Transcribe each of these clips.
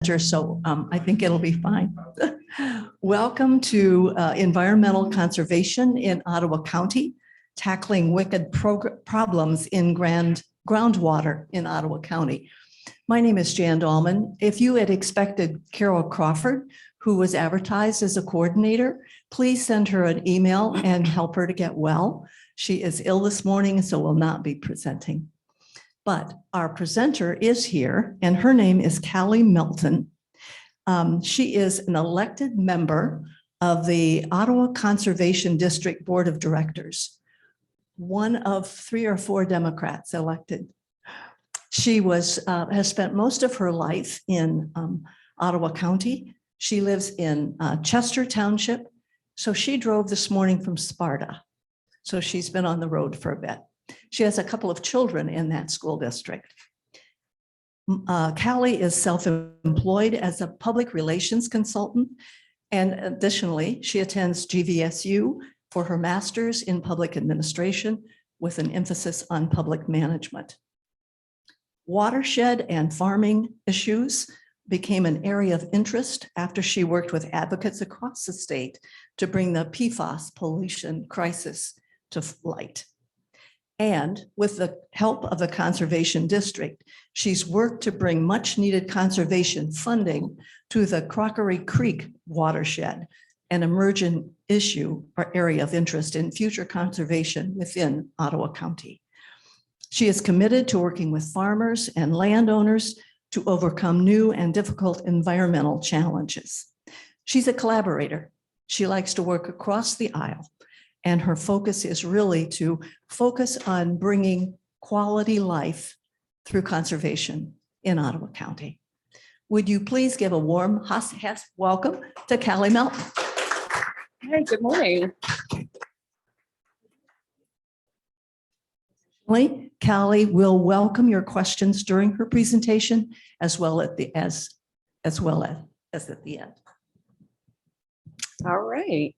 so I think it'll be fine. Welcome to Environmental Conservation in Ottawa County, tackling wicked problems in groundwater in Ottawa County. My name is Jan Dahlman. If you had expected Carol Crawford, who was advertised as a coordinator, please send her an email and help her to get well. She is ill this morning, so will not be presenting. But our presenter is here, and her name is Callie Melton. She is an elected member of the Ottawa Conservation District Board of Directors, one of 3 or 4 Democrats elected. She has spent most of her life in Ottawa County. She lives in Chester Township, so she drove this morning from Sparta. So she's been on the road for a bit. She has a couple of children in that school district. Callie is self-employed as a public relations consultant, and additionally, she attends GVSU for her master's in public administration with an emphasis on public management. Watershed and farming issues became an area of interest after she worked with advocates across the state to bring the PFAS pollution crisis to light. And with the help of the Conservation District, she's worked to bring much needed conservation funding to the Crockery Creek watershed, an emergent issue or area of interest in future conservation within Ottawa County. She is committed to working with farmers and landowners to overcome new and difficult environmental challenges. She's a collaborator. She likes to work across the aisle, and her focus is really to focus on bringing quality life through conservation in Ottawa County. Would you please give a warm welcome to Callie Melton? Hi, good morning. Callie will welcome your questions during her presentation, as well as at the end. All right.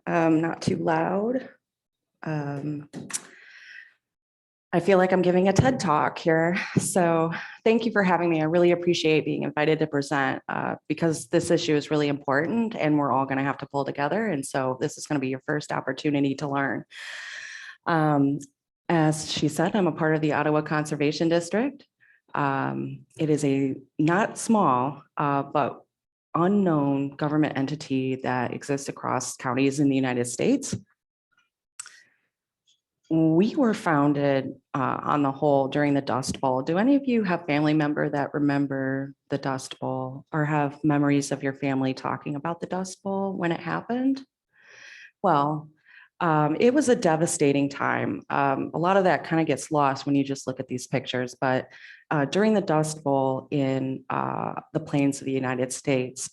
Not too loud. I feel like I'm giving a TED talk here. So thank you for having me. I really appreciate being invited to present because this issue is really important and we're all going to have to pull together. And so this is going to be your first opportunity to learn. As she said, I'm a part of the Ottawa Conservation District. It is a not small, but unknown government entity that exists across counties in the United States. We were founded on the whole during the Dust Bowl. Do any of you have family member that remember the Dust Bowl or have memories of your family talking about the Dust Bowl when it happened? Well, it was a devastating time. A lot of that kind of gets lost when you just look at these pictures, but during the Dust Bowl in the plains of the United States,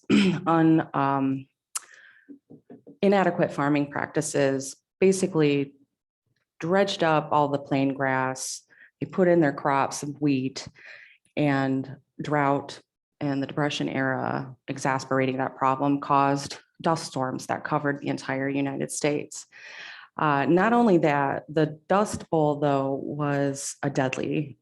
inadequate farming practices basically dredged up all the plain grass. They put in their crops of wheat, and drought and the Depression era exacerbating that problem caused dust storms that covered the entire United States. Not only that, the Dust Bowl, though, was a deadly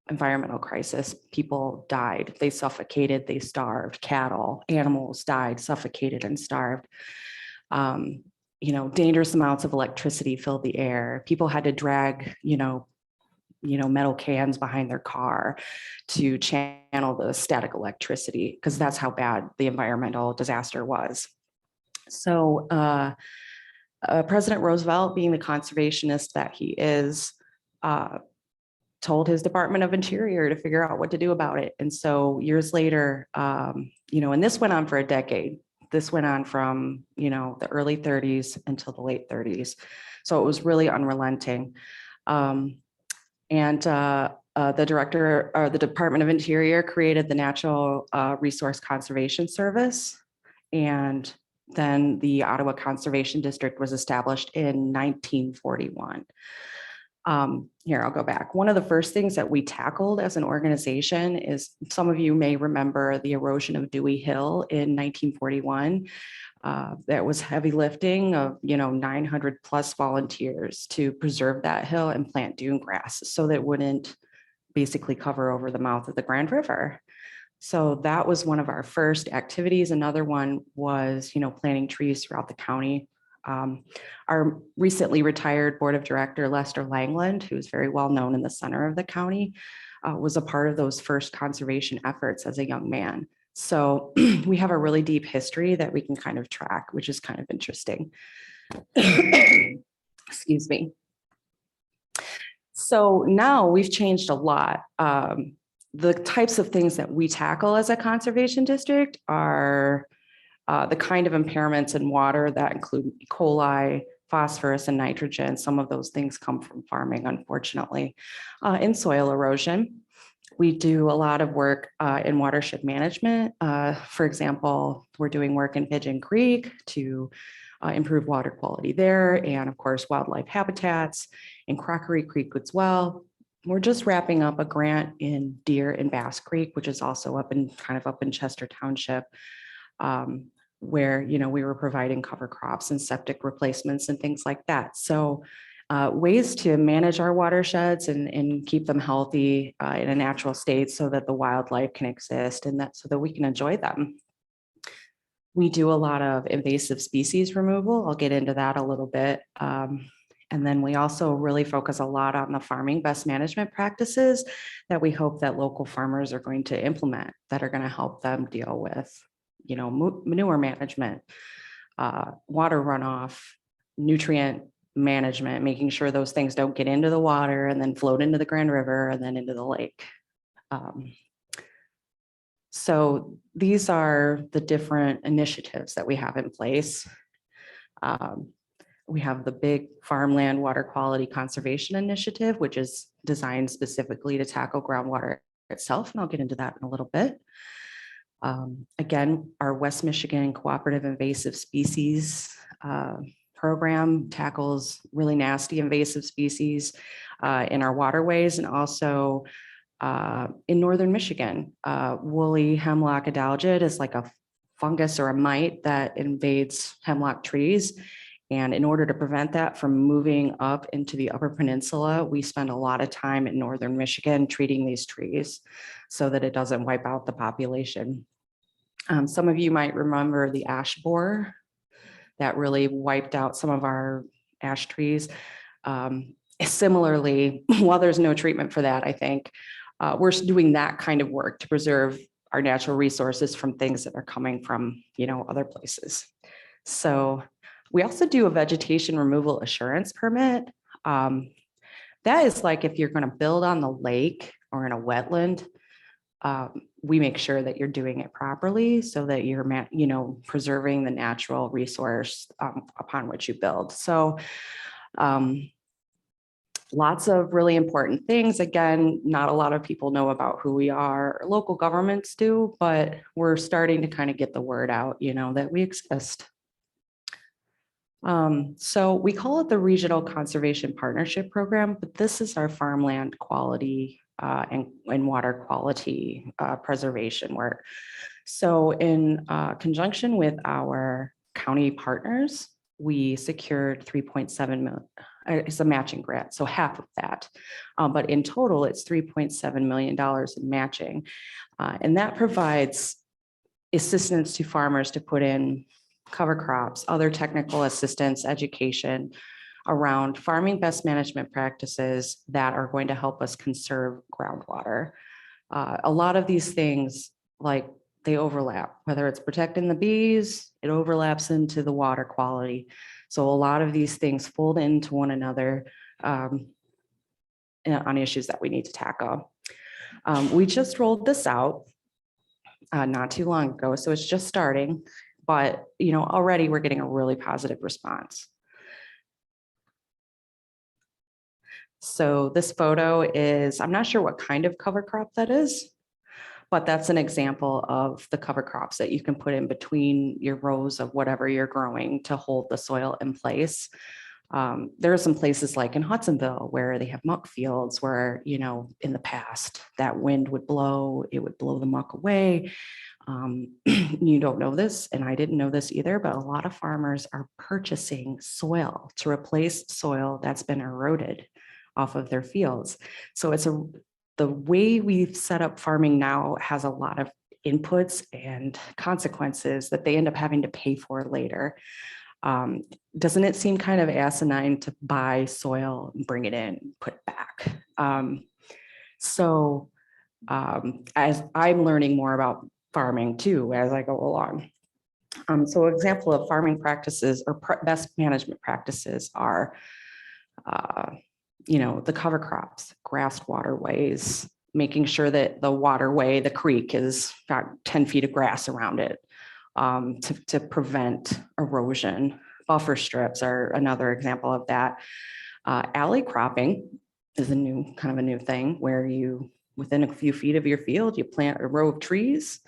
environmental crisis. People died, they suffocated, they starved. Cattle, animals died, suffocated, and starved. Dangerous amounts of electricity filled the air. People had to drag, metal cans behind their car to channel the static electricity because that's how bad the environmental disaster was. So President Roosevelt, being the conservationist that he is, told his Department of Interior to figure out what to do about it. And so years later, and this went on for a decade. This went on from, the early 30s until the late 30s. So it was really unrelenting. The director or the Department of Interior created the Natural Resource Conservation Service. And then the Ottawa Conservation District was established in 1941. Here, I'll go back. One of the first things that we tackled as an organization is, some of you may remember the erosion of Dewey Hill in 1941. That was heavy lifting of 900 plus volunteers to preserve that hill and plant dune grass so that it wouldn't basically cover over the mouth of the Grand River. So that was one of our first activities. Another one was, planting trees throughout the county. Our recently retired board of director, Lester Langland, who is very well known in the center of the county, was a part of those first conservation efforts as a young man. So we have a really deep history that we can kind of track, which is kind of interesting. Excuse me. So now we've changed a lot. The types of things that we tackle as a conservation district are the kind of impairments in water that include E. coli, phosphorus, and nitrogen. Some of those things come from farming, unfortunately. In soil erosion, we do a lot of work in watershed management. For example, we're doing work in Pigeon Creek to improve water quality there, and of course, wildlife habitats in Crockery Creek as well. We're just wrapping up a grant in Deer and Bass Creek, which is also up in Chester Township, where we were providing cover crops and septic replacements and things like that. So ways to manage our watersheds and keep them healthy in a natural state so that the wildlife can exist and so that we can enjoy them. We do a lot of invasive species removal. I'll get into that a little bit. And then we also really focus a lot on the farming best management practices that we hope that local farmers are going to implement that are going to help them deal with, manure management, water runoff, nutrient management, making sure those things don't get into the water and then float into the Grand River and then into the lake. So these are the different initiatives that we have in place. We have the big farmland water quality conservation initiative, which is designed specifically to tackle groundwater itself. And I'll get into that in a little bit. Again, our West Michigan Cooperative Invasive Species program tackles really nasty invasive species in our waterways, and also in northern Michigan, woolly hemlock adalgid is like a fungus or a mite that invades hemlock trees. And in order to prevent that from moving up into the Upper Peninsula, we spend a lot of time in northern Michigan treating these trees so that it doesn't wipe out the population. Some of you might remember the ash borer that really wiped out some of our ash trees. Similarly, while there's no treatment for that, I think, we're doing that kind of work to preserve our natural resources from things that are coming from, other places. So we also do a vegetation removal assurance permit. That is like if you're going to build on the lake or in a wetland, we make sure that you're doing it properly so that you're, preserving the natural resource upon which you build. So lots of really important things. Again, not a lot of people know about who we are. Local governments do, but we're starting to kind of get the word out, that we exist. So we call it the Regional Conservation Partnership Program, but this is our farmland quality and water quality preservation work. So in conjunction with our county partners, we secured 3.7 million. It's a matching grant, so half of that. But in total, it's $3.7 million in matching. And that provides assistance to farmers to put in cover crops, other technical assistance, education around farming best management practices that are going to help us conserve groundwater. A lot of these things, they overlap, whether it's protecting the bees, it overlaps into the water quality. So a lot of these things fold into one another on issues that we need to tackle. We just rolled this out not too long ago, so it's just starting. But, already we're getting a really positive response. So this photo is, I'm not sure what kind of cover crop that is, but that's an example of the cover crops that you can put in between your rows of whatever you're growing to hold the soil in place. There are some places like in Hudsonville where they have muck fields where, in the past that wind would blow, it would blow the muck away. You don't know this, and I didn't know this either, but a lot of farmers are purchasing soil to replace soil that's been eroded off of their fields. So the way we've set up farming now has a lot of inputs and consequences that they end up having to pay for later. Doesn't it seem kind of asinine to buy soil and bring it in, put it back? As I'm learning more about farming too, as I go along. So example of farming practices or best management practices are, the cover crops, grassed waterways, making sure that the waterway, the creek is got 10 feet of grass around it to prevent erosion. Buffer strips are another example of that. Alley cropping is kind of a new thing where you, within a few feet of your field, you plant a row of trees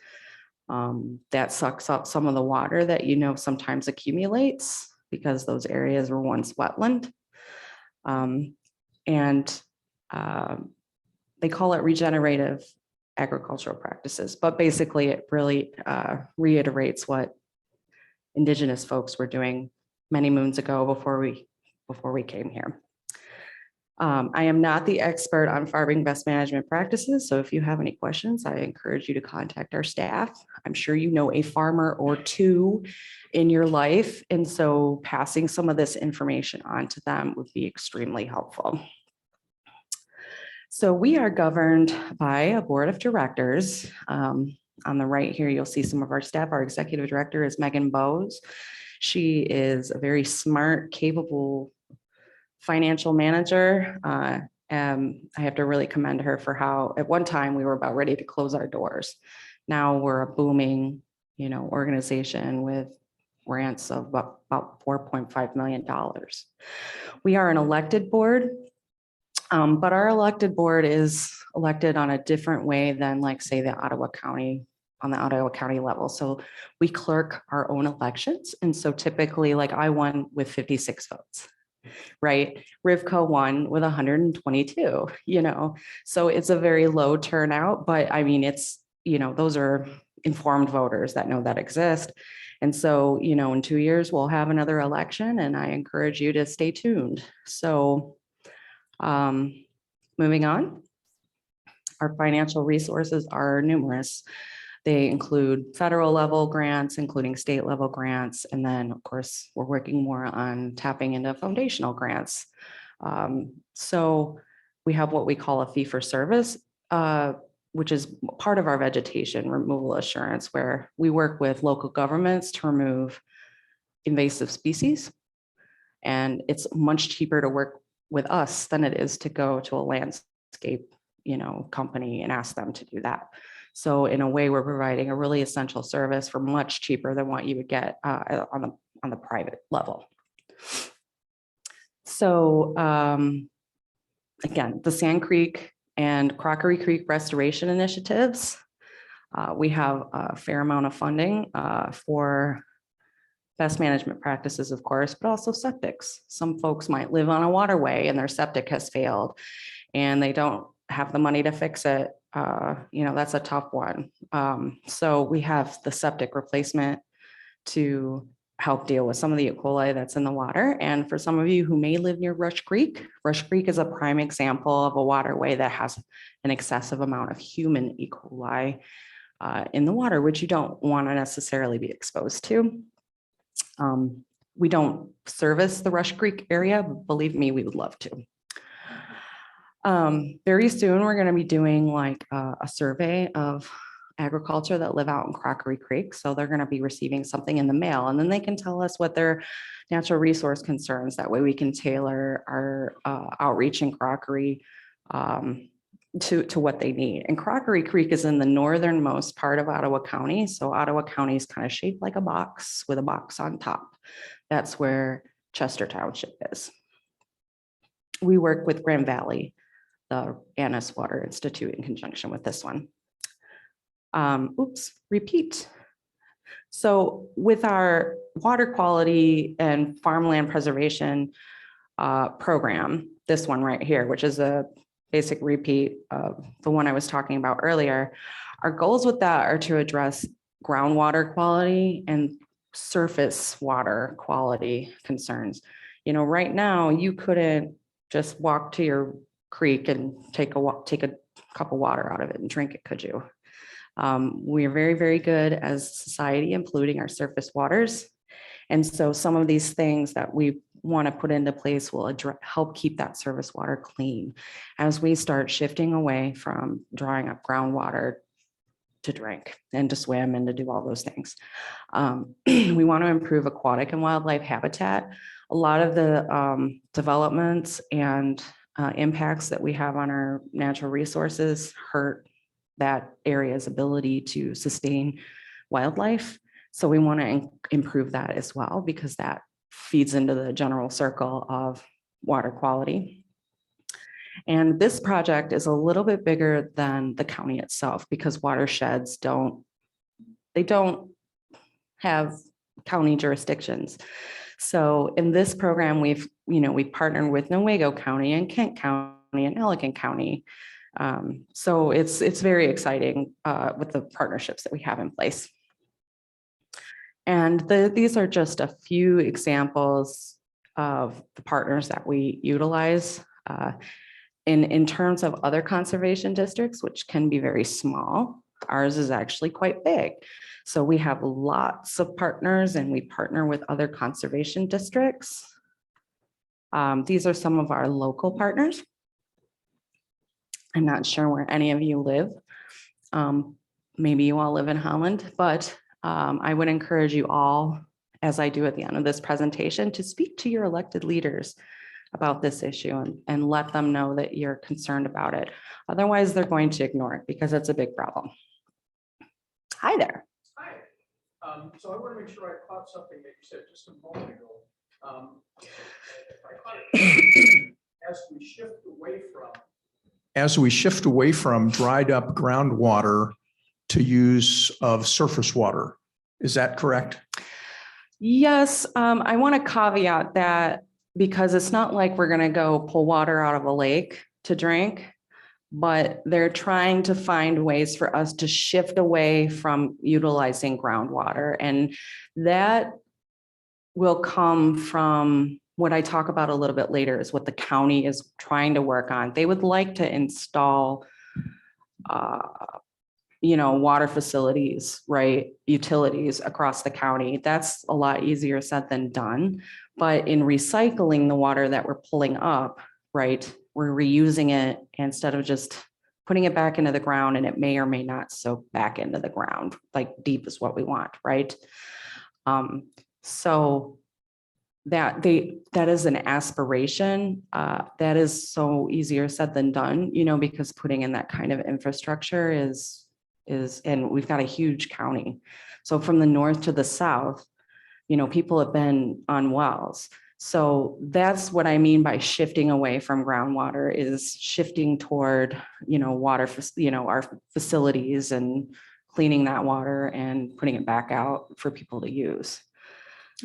that sucks up some of the water that sometimes accumulates because those areas were once wetland. They call it regenerative agricultural practices, but basically it really reiterates what Indigenous folks were doing many moons ago before we came here. I am not the expert on farming best management practices, so if you have any questions, I encourage you to contact our staff. I'm sure you know a farmer or two in your life, and so passing some of this information on to them would be extremely helpful. So we are governed by a board of directors. On the right here, you'll see some of our staff. Our executive director is Megan Bowes. She is a very smart, capable financial manager. I have to really commend her for how at one time we were about ready to close our doors. Now we're a booming, organization with grants of about $4.5 million. We are an elected board, but our elected board is elected on a different way than, like, say, the Ottawa County, on the Ottawa County level. So we clerk our own elections. And so typically, like, I won with 56 votes. Right? Rivco won with 122, so it's a very low turnout, but I mean, it's, those are informed voters that know that exist. And so, in 2 years, we'll have another election, and I encourage you to stay tuned. So moving on, our financial resources are numerous. They include federal level grants, including state level grants. And then, of course, we're working more on tapping into foundational grants. So we have what we call a fee for service, which is part of our vegetation removal assurance, where we work with local governments to remove invasive species. And it's much cheaper to work with us than it is to go to a landscape, company and ask them to do that. So in a way, we're providing a really essential service for much cheaper than what you would get on the private level. So again, the Sand Creek and Crockery Creek restoration initiatives, we have a fair amount of funding for best management practices, of course, but also septics. Some folks might live on a waterway and their septic has failed and they don't have the money to fix it. That's a tough one. So we have the septic replacement to help deal with some of the E. coli that's in the water. And for some of you who may live near Rush Creek is a prime example of a waterway that has an excessive amount of human E. coli in the water, which you don't want to necessarily be exposed to. We don't service the Rush Creek area, but believe me, we would love to. Very soon, we're going to be doing like a survey of agriculture that live out in Crockery Creek. So they're going to be receiving something in the mail, and then they can tell us what their natural resource concerns. That way we can tailor our outreach in Crockery to what they need. And Crockery Creek is in the northernmost part of Ottawa County. So Ottawa County is kind of shaped like a box with a box on top. That's where Chester Township is. We work with Grand Valley, the Annis Water Institute, in conjunction with this one. Repeat. So with our water quality and farmland preservation program, this one right here, which is a basic repeat of the one I was talking about earlier, our goals with that are to address groundwater quality and surface water quality concerns. Right now you couldn't just walk to your creek and take a cup of water out of it and drink it, could you? We are very, very good as a society in polluting our surface waters. And so some of these things that we want to put into place will help keep that surface water clean as we start shifting away from drawing up groundwater to drink and to swim and to do all those things. We want to improve aquatic and wildlife habitat. A lot of the developments and impacts that we have on our natural resources hurt that area's ability to sustain wildlife. So we want to improve that as well, because that feeds into the general circle of water quality. And this project is a little bit bigger than the county itself, because watersheds don't have county jurisdictions. So in this program, we've partnered with Newaygo County and Kent County and Allegan County. So it's very exciting with the partnerships that we have in place. And these are just a few examples of the partners that we utilize. In terms of other conservation districts, which can be very small, ours is actually quite big. So we have lots of partners and we partner with other conservation districts. These are some of our local partners. I'm not sure where any of you live. Maybe you all live in Holland, but I would encourage you all, as I do at the end of this presentation, to speak to your elected leaders about this issue and let them know that you're concerned about it. Otherwise, they're going to ignore it because it's a big problem. Hi there. Hi. So I want to make sure I caught something that you said just a moment ago. If I caught it, as we shift away from dried up groundwater to use of surface water, is that correct? Yes, I want to caveat that, because it's not like we're going to go pull water out of a lake to drink, but they're trying to find ways for us to shift away from utilizing groundwater. And that will come from what I talk about a little bit later, is what the county is trying to work on. They would like to install water facilities, right? Utilities across the county. That's a lot easier said than done. But in recycling the water that we're pulling up, right, we're reusing it instead of just putting it back into the ground, and it may or may not soak back into the ground, like deep is what we want, right? So that is an aspiration. That is so easier said than done, because putting in that kind of infrastructure is, and we've got a huge county. So from the north to the south, people have been on wells. So that's what I mean by shifting away from groundwater, is shifting toward, water, our facilities and cleaning that water and putting it back out for people to use.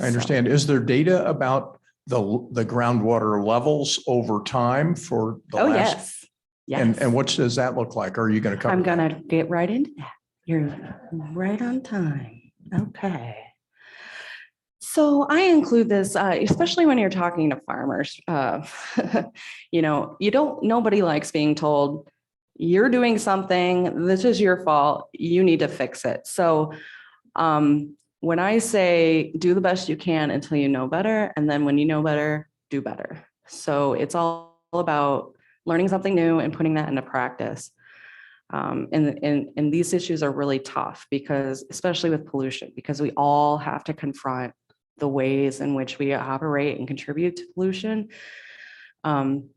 I understand. So, is there data about the groundwater levels over time for the last? Yes. Yes. And what does that look like? Are you going to cover? I'm going to get right into that. You're right on time. Okay. So I include this, especially when you're talking to farmers. Nobody likes being told, you're doing something, this is your fault, you need to fix it. So when I say do the best you can until you know better, and then when you know better, do better. So it's all about learning something new and putting that into practice. And these issues are really tough, because especially with pollution, because we all have to confront the ways in which we operate and contribute to pollution.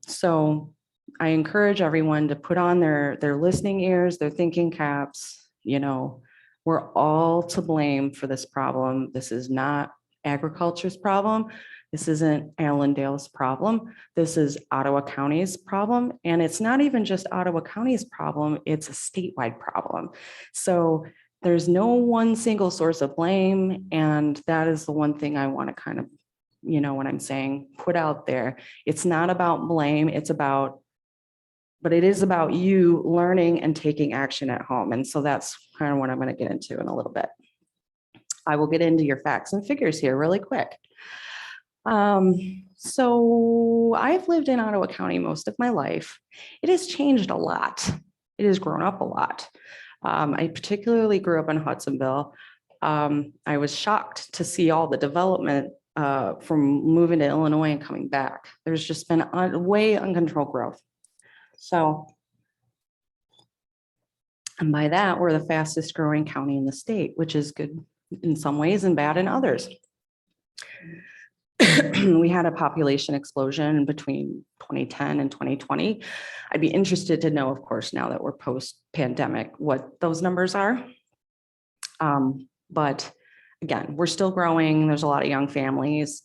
So I encourage everyone to put on their listening ears, their thinking caps. We're all to blame for this problem. This is not agriculture's problem. This isn't Allendale's problem. This is Ottawa County's problem. And it's not even just Ottawa County's problem, it's a statewide problem. So there's no one single source of blame. And that is the one thing I want to kind of, when I'm saying put out there, it's not about blame, but it is about you learning and taking action at home. And so that's kind of what I'm going to get into in a little bit. I will get into your facts and figures here really quick. So I've lived in Ottawa County most of my life. It has changed a lot. It has grown up a lot. I particularly grew up in Hudsonville. I was shocked to see all the development from moving to Illinois and coming back. There's just been way uncontrolled growth. So, and by that, we're the fastest growing county in the state, which is good in some ways and bad in others. We had a population explosion between 2010 and 2020. I'd be interested to know, of course, now that we're post-pandemic, what those numbers are. But again, we're still growing. There's a lot of young families.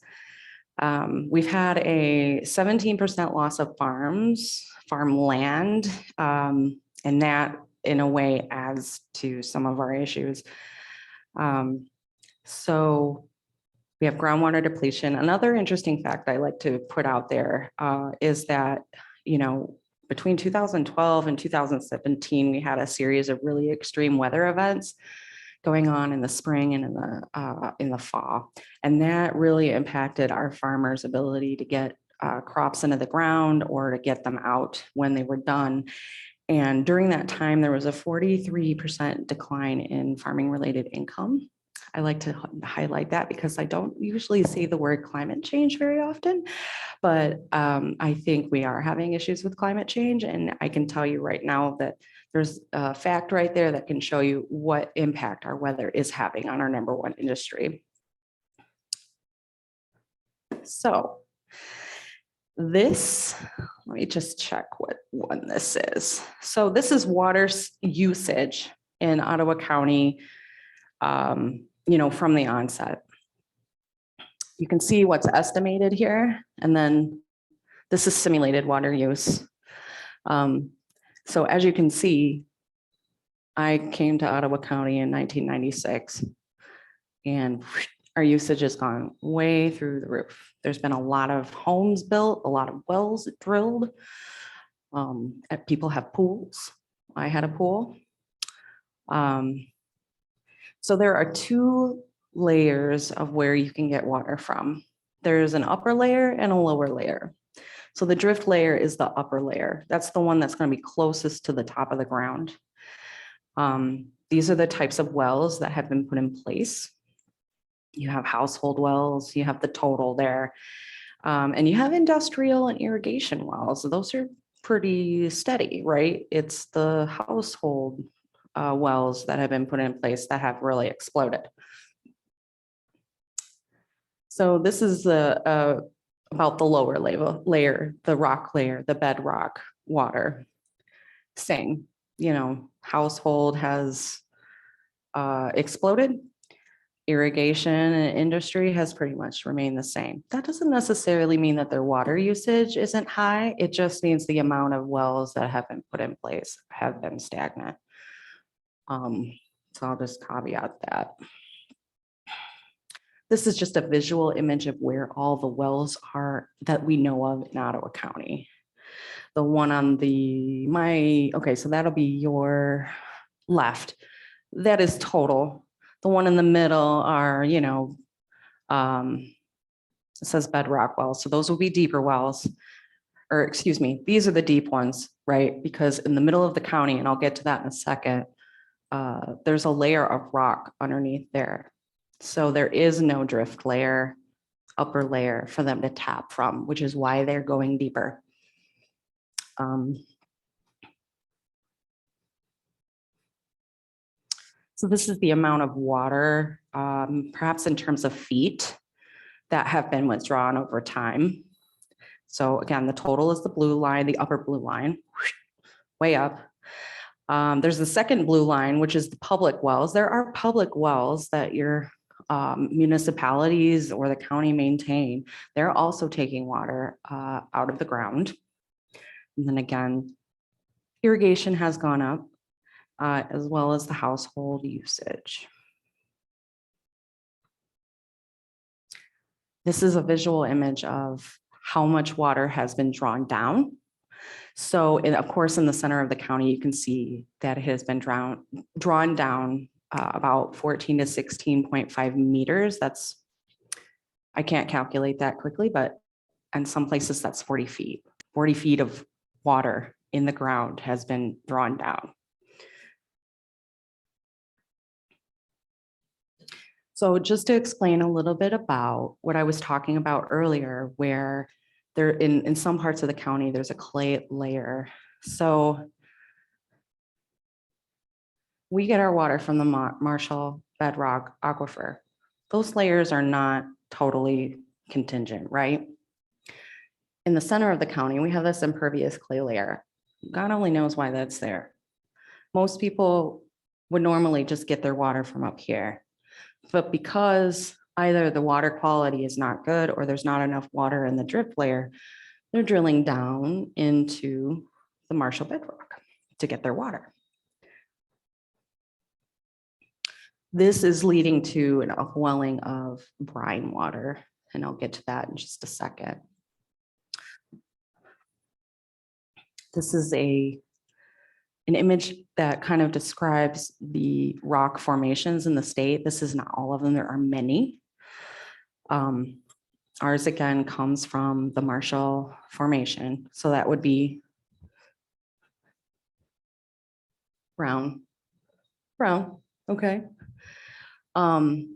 We've had a 17% loss of farmland, and that in a way adds to some of our issues. So we have groundwater depletion. Another interesting fact I like to put out there is that, you know, between 2012 and 2017, we had a series of really extreme weather events going on in the spring and in the fall. And that really impacted our farmers' ability to get crops into the ground or to get them out when they were done. And during that time, there was a 43% decline in farming related income. I like to highlight that because I don't usually say the word climate change very often, but I think we are having issues with climate change. And I can tell you right now that there's a fact right there that can show you what impact our weather is having on our number one industry. So this, let me just check what one this is. So this is water usage in Ottawa County, you know, from the onset. You can see what's estimated here, and then this is simulated water use. So as you can see, I came to Ottawa County in 1996, and our usage has gone way through the roof. There's been a lot of homes built, a lot of wells drilled. People have pools. I had a pool. So there are two layers of where you can get water from. There's an upper layer and a lower layer. So the drift layer is the upper layer. That's the one that's going to be closest to the top of the ground. These are the types of wells that have been put in place. You have household wells, you have the total there, and you have industrial and irrigation wells. Those are pretty steady, right? It's the household wells that have been put in place that have really exploded. So this is about the lower layer, the rock layer, the bedrock water. Same, you know, household has exploded. Irrigation and industry has pretty much remained the same. That doesn't necessarily mean that their water usage isn't high. It just means the amount of wells that have been put in place have been stagnant. So I'll just caveat that. This is just a visual image of where all the wells are that we know of in Ottawa County. The one on okay, so that'll be your left. That is total. The one in the middle are, you know, it says bedrock wells. So those will be deeper wells, or excuse me, these are the deep ones, right? Because in the middle of the county, and I'll get to that in a second, there's a layer of rock underneath there. So there is no drift layer, upper layer for them to tap from, which is why they're going deeper. So this is the amount of water, perhaps in terms of feet, that have been withdrawn over time. So again, the total is the blue line, the upper blue line, way up. There's the second blue line, which is the public wells. There are public wells that your municipalities or the county maintain. They're also taking water out of the ground. And then again, irrigation has gone up, as well as the household usage. This is a visual image of how much water has been drawn down. So, of course, in the center of the county, you can see that it has been drawn down about 14 to 16.5 meters. That's, I can't calculate that quickly, but in some places that's 40 feet. 40 feet of water in the ground has been drawn down. So just to explain a little bit about what I was talking about earlier, where there in some parts of the county, there's a clay layer. So we get our water from the Marshall bedrock aquifer. Those layers are not totally contingent, right? In the center of the county, we have this impervious clay layer. God only knows why that's there. Most people would normally just get their water from up here. But because either the water quality is not good or there's not enough water in the drift layer, they're drilling down into the Marshall bedrock to get their water. This is leading to an upwelling of brine water, and I'll get to that in just a second. This is an image that kind of describes the rock formations in the state. This is not all of them, there are many. Ours again comes from the Marshall Formation. So that would be brown, okay. And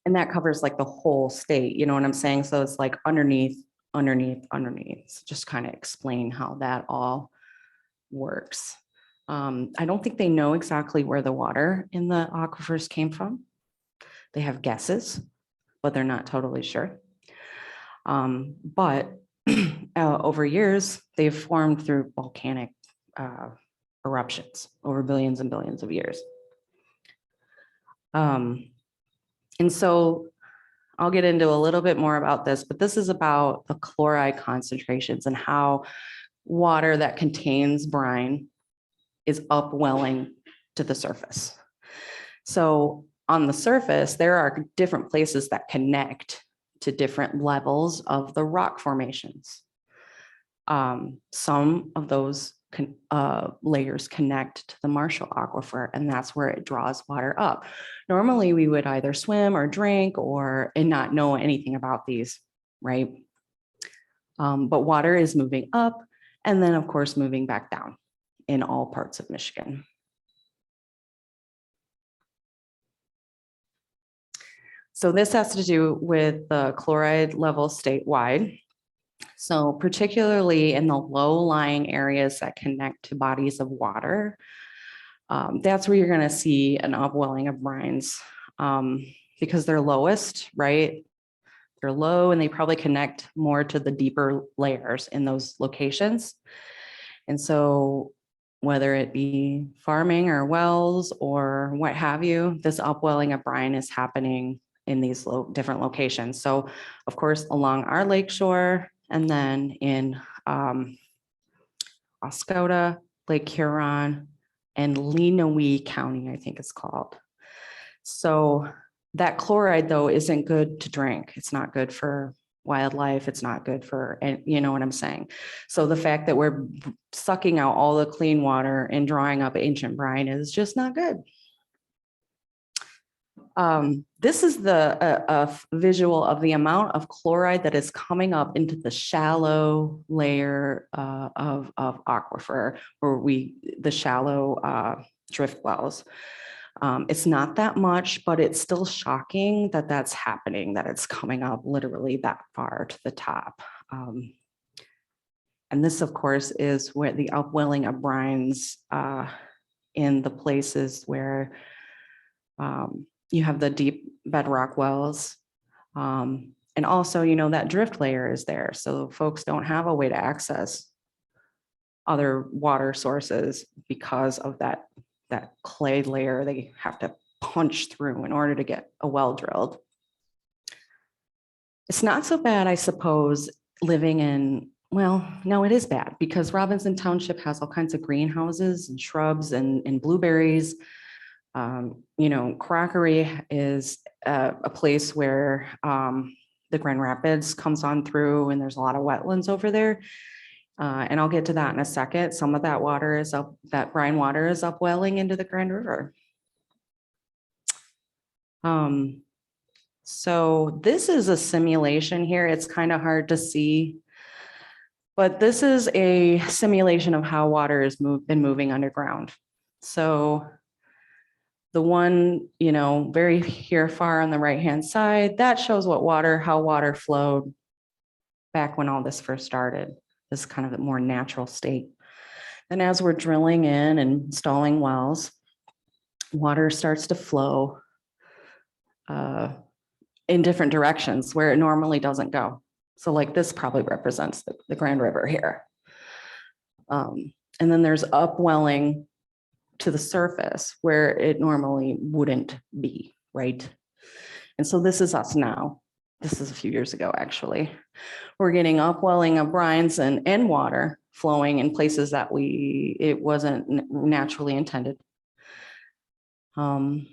that covers like the whole state, you know what I'm saying? So it's like underneath. So just kind of explain how that all works. I don't think they know exactly where the water in the aquifers came from. They have guesses, but they're not totally sure. But over years, they've formed through volcanic eruptions over billions and billions of years. And so I'll get into a little bit more about this, but this is about the chloride concentrations and how water that contains brine is upwelling to the surface. So on the surface, there are different places that connect to different levels of the rock formations. Some of those layers connect to the Marshall Aquifer, and that's where it draws water up. Normally, we would either swim or drink and not know anything about these, right? But water is moving up and then, of course, moving back down in all parts of Michigan. So this has to do with the chloride level statewide. So particularly in the low-lying areas that connect to bodies of water, that's where you're going to see an upwelling of brines because they're lowest, right? They're low and they probably connect more to the deeper layers in those locations. And so whether it be farming or wells or what have you, this upwelling of brine is happening in these different locations. So of course, along our lakeshore, and then in Oscoda, Lake Huron, and Lenawee County, I think it's called. So that chloride though isn't good to drink. It's not good for wildlife. It's not good for, you know what I'm saying? So the fact that we're sucking out all the clean water and drawing up ancient brine is just not good. This is a visual of the amount of chloride that is coming up into the shallow layer of aquifer, or the shallow drift wells. It's not that much, but it's still shocking that that's happening, that it's coming up literally that far to the top. And this, of course, is where the upwelling of brines in the places where you have the deep bedrock wells. And also, you know, that drift layer is there. So folks don't have a way to access other water sources because of that clay layer they have to punch through in order to get a well drilled. It's not so bad, I suppose, living in, well, no, it is bad because Robinson Township has all kinds of greenhouses and shrubs and blueberries. You know, Crockery is a place where the Grand Rapids comes on through and there's a lot of wetlands over there. And I'll get to that in a second. Some of that water is up, that brine water is upwelling into the Grand River. So this is a simulation here. It's kind of hard to see, but this is a simulation of how water has been moving underground. So The one, very here far on the right-hand side, that shows how water flowed back when all this first started. This is kind of a more natural state. And as we're drilling in and installing wells, water starts to flow in different directions where it normally doesn't go. So like this probably represents the Grand River here. And then there's upwelling to the surface where it normally wouldn't be, right? And so this is us now. This is a few years ago, actually. We're getting upwelling of brines and water flowing in places that it wasn't naturally intended. And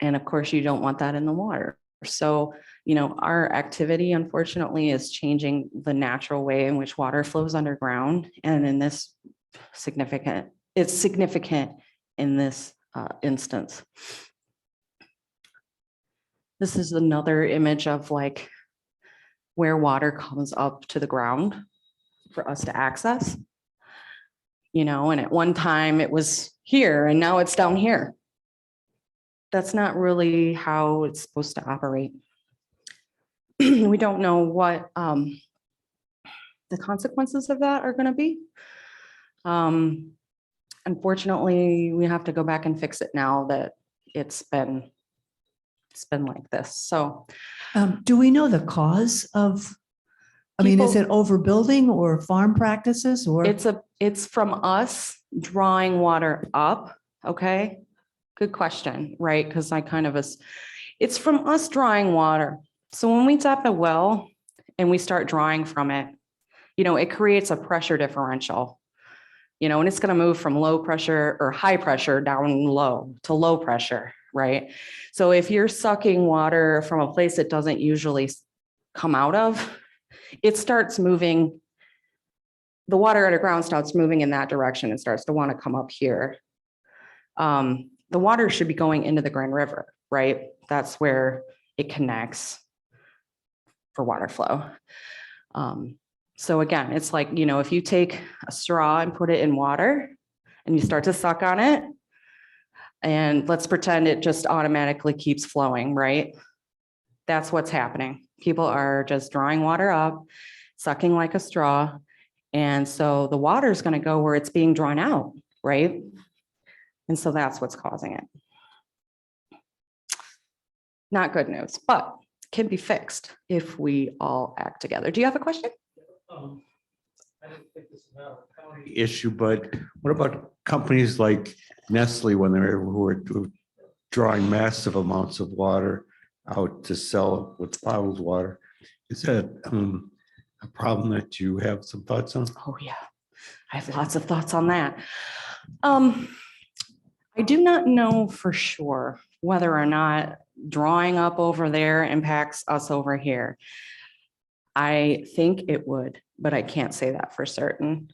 of course, you don't want that in the water. So, our activity, unfortunately, is changing the natural way in which water flows underground. And in this it's significant in this instance. This is another image of like where water comes up to the ground for us to access. And at one time it was here and now it's down here. That's not really how it's supposed to operate. We don't know what the consequences of that are going to be. Unfortunately, we have to go back and fix it now that it's been like this. So, Do we know the cause of, is it overbuilding or farm practices or? it's from us drawing water up. Okay. Good question, right? Because it's from us drawing water. So when we tap a well and we start drawing from it, it creates a pressure differential, and it's going to move from low pressure or high pressure down low to low pressure, right? So if you're sucking water from a place it doesn't usually come out of, it starts moving. The water underground starts moving in that direction and starts to want to come up here. The water should be going into the Grand River, right? That's where it connects for water flow. So again, it's like, if you take a straw and put it in water and you start to suck on it, and let's pretend it just automatically keeps flowing, right? That's what's happening. People are just drawing water up, sucking like a straw. And so the water is going to go where it's being drawn out, right? And so that's what's causing it. Not good news, but can be fixed if we all act together. Do you have a question? I don't think this is an Ottawa County issue, but what about companies like Nestle when who are drawing massive amounts of water out to sell with bottled water? Is that a problem that you have some thoughts on? Oh yeah, I have lots of thoughts on that. I do not know for sure whether or not drawing up over there impacts us over here. I think it would, but I can't say that for certain.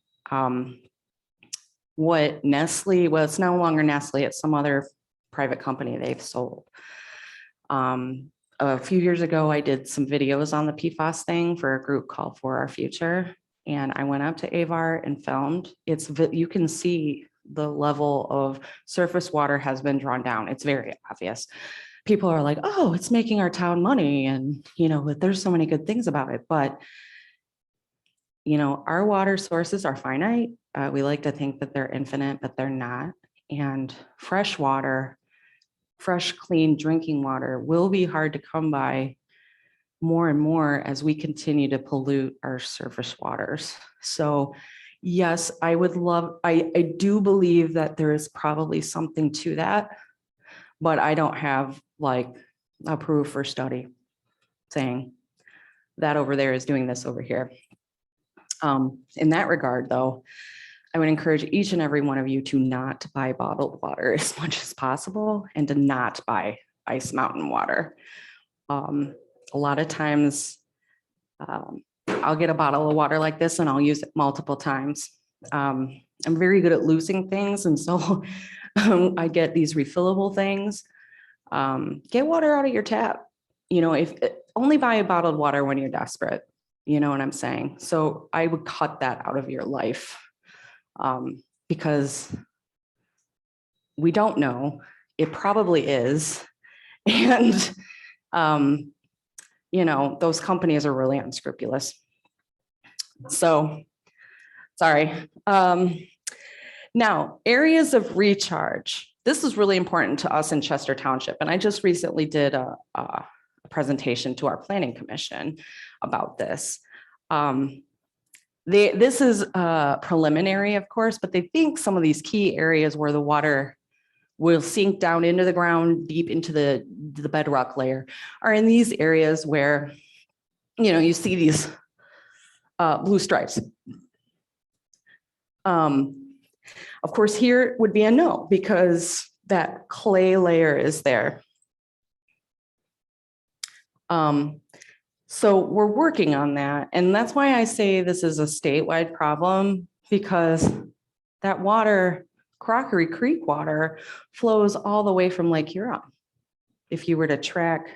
What Nestle, well, it's no longer Nestle, it's some other private company they've sold. A few years ago, I did some videos on the PFAS thing for a group called For Our Future. And I went up to Avar and filmed. You can see the level of surface water has been drawn down. It's very obvious. People are like, oh, it's making our town money. And, there's so many good things about it. But, our water sources are finite. We like to think that they're infinite, but they're not. And fresh water, fresh, clean drinking water will be hard to come by more and more as we continue to pollute our surface waters. So yes, I do believe that there is probably something to that, but I don't have like a proof or study saying that over there is doing this over here. In that regard though, I would encourage each and every one of you to not buy bottled water as much as possible and to not buy Ice Mountain water. A lot of times I'll get a bottle of water like this and I'll use it multiple times. I'm very good at losing things. And so I get these refillable things. Get water out of your tap. If only buy a bottled water when you're desperate, you know what I'm saying? So I would cut that out of your life because we don't know It probably is. And, those companies are really unscrupulous. So, sorry. Now, areas of recharge. This is really important to us in Chester Township. And I just recently did a presentation to our planning commission about this. This is preliminary, of course, but they think some of these key areas where the water will sink down into the ground, deep into the bedrock layer, are in these areas where, you see these blue stripes. Of course, here would be a no, because that clay layer is there. So we're working on that. And that's why I say this is a statewide problem, because that water, Crockery Creek water, flows all the way from Lake Huron. If you were to track,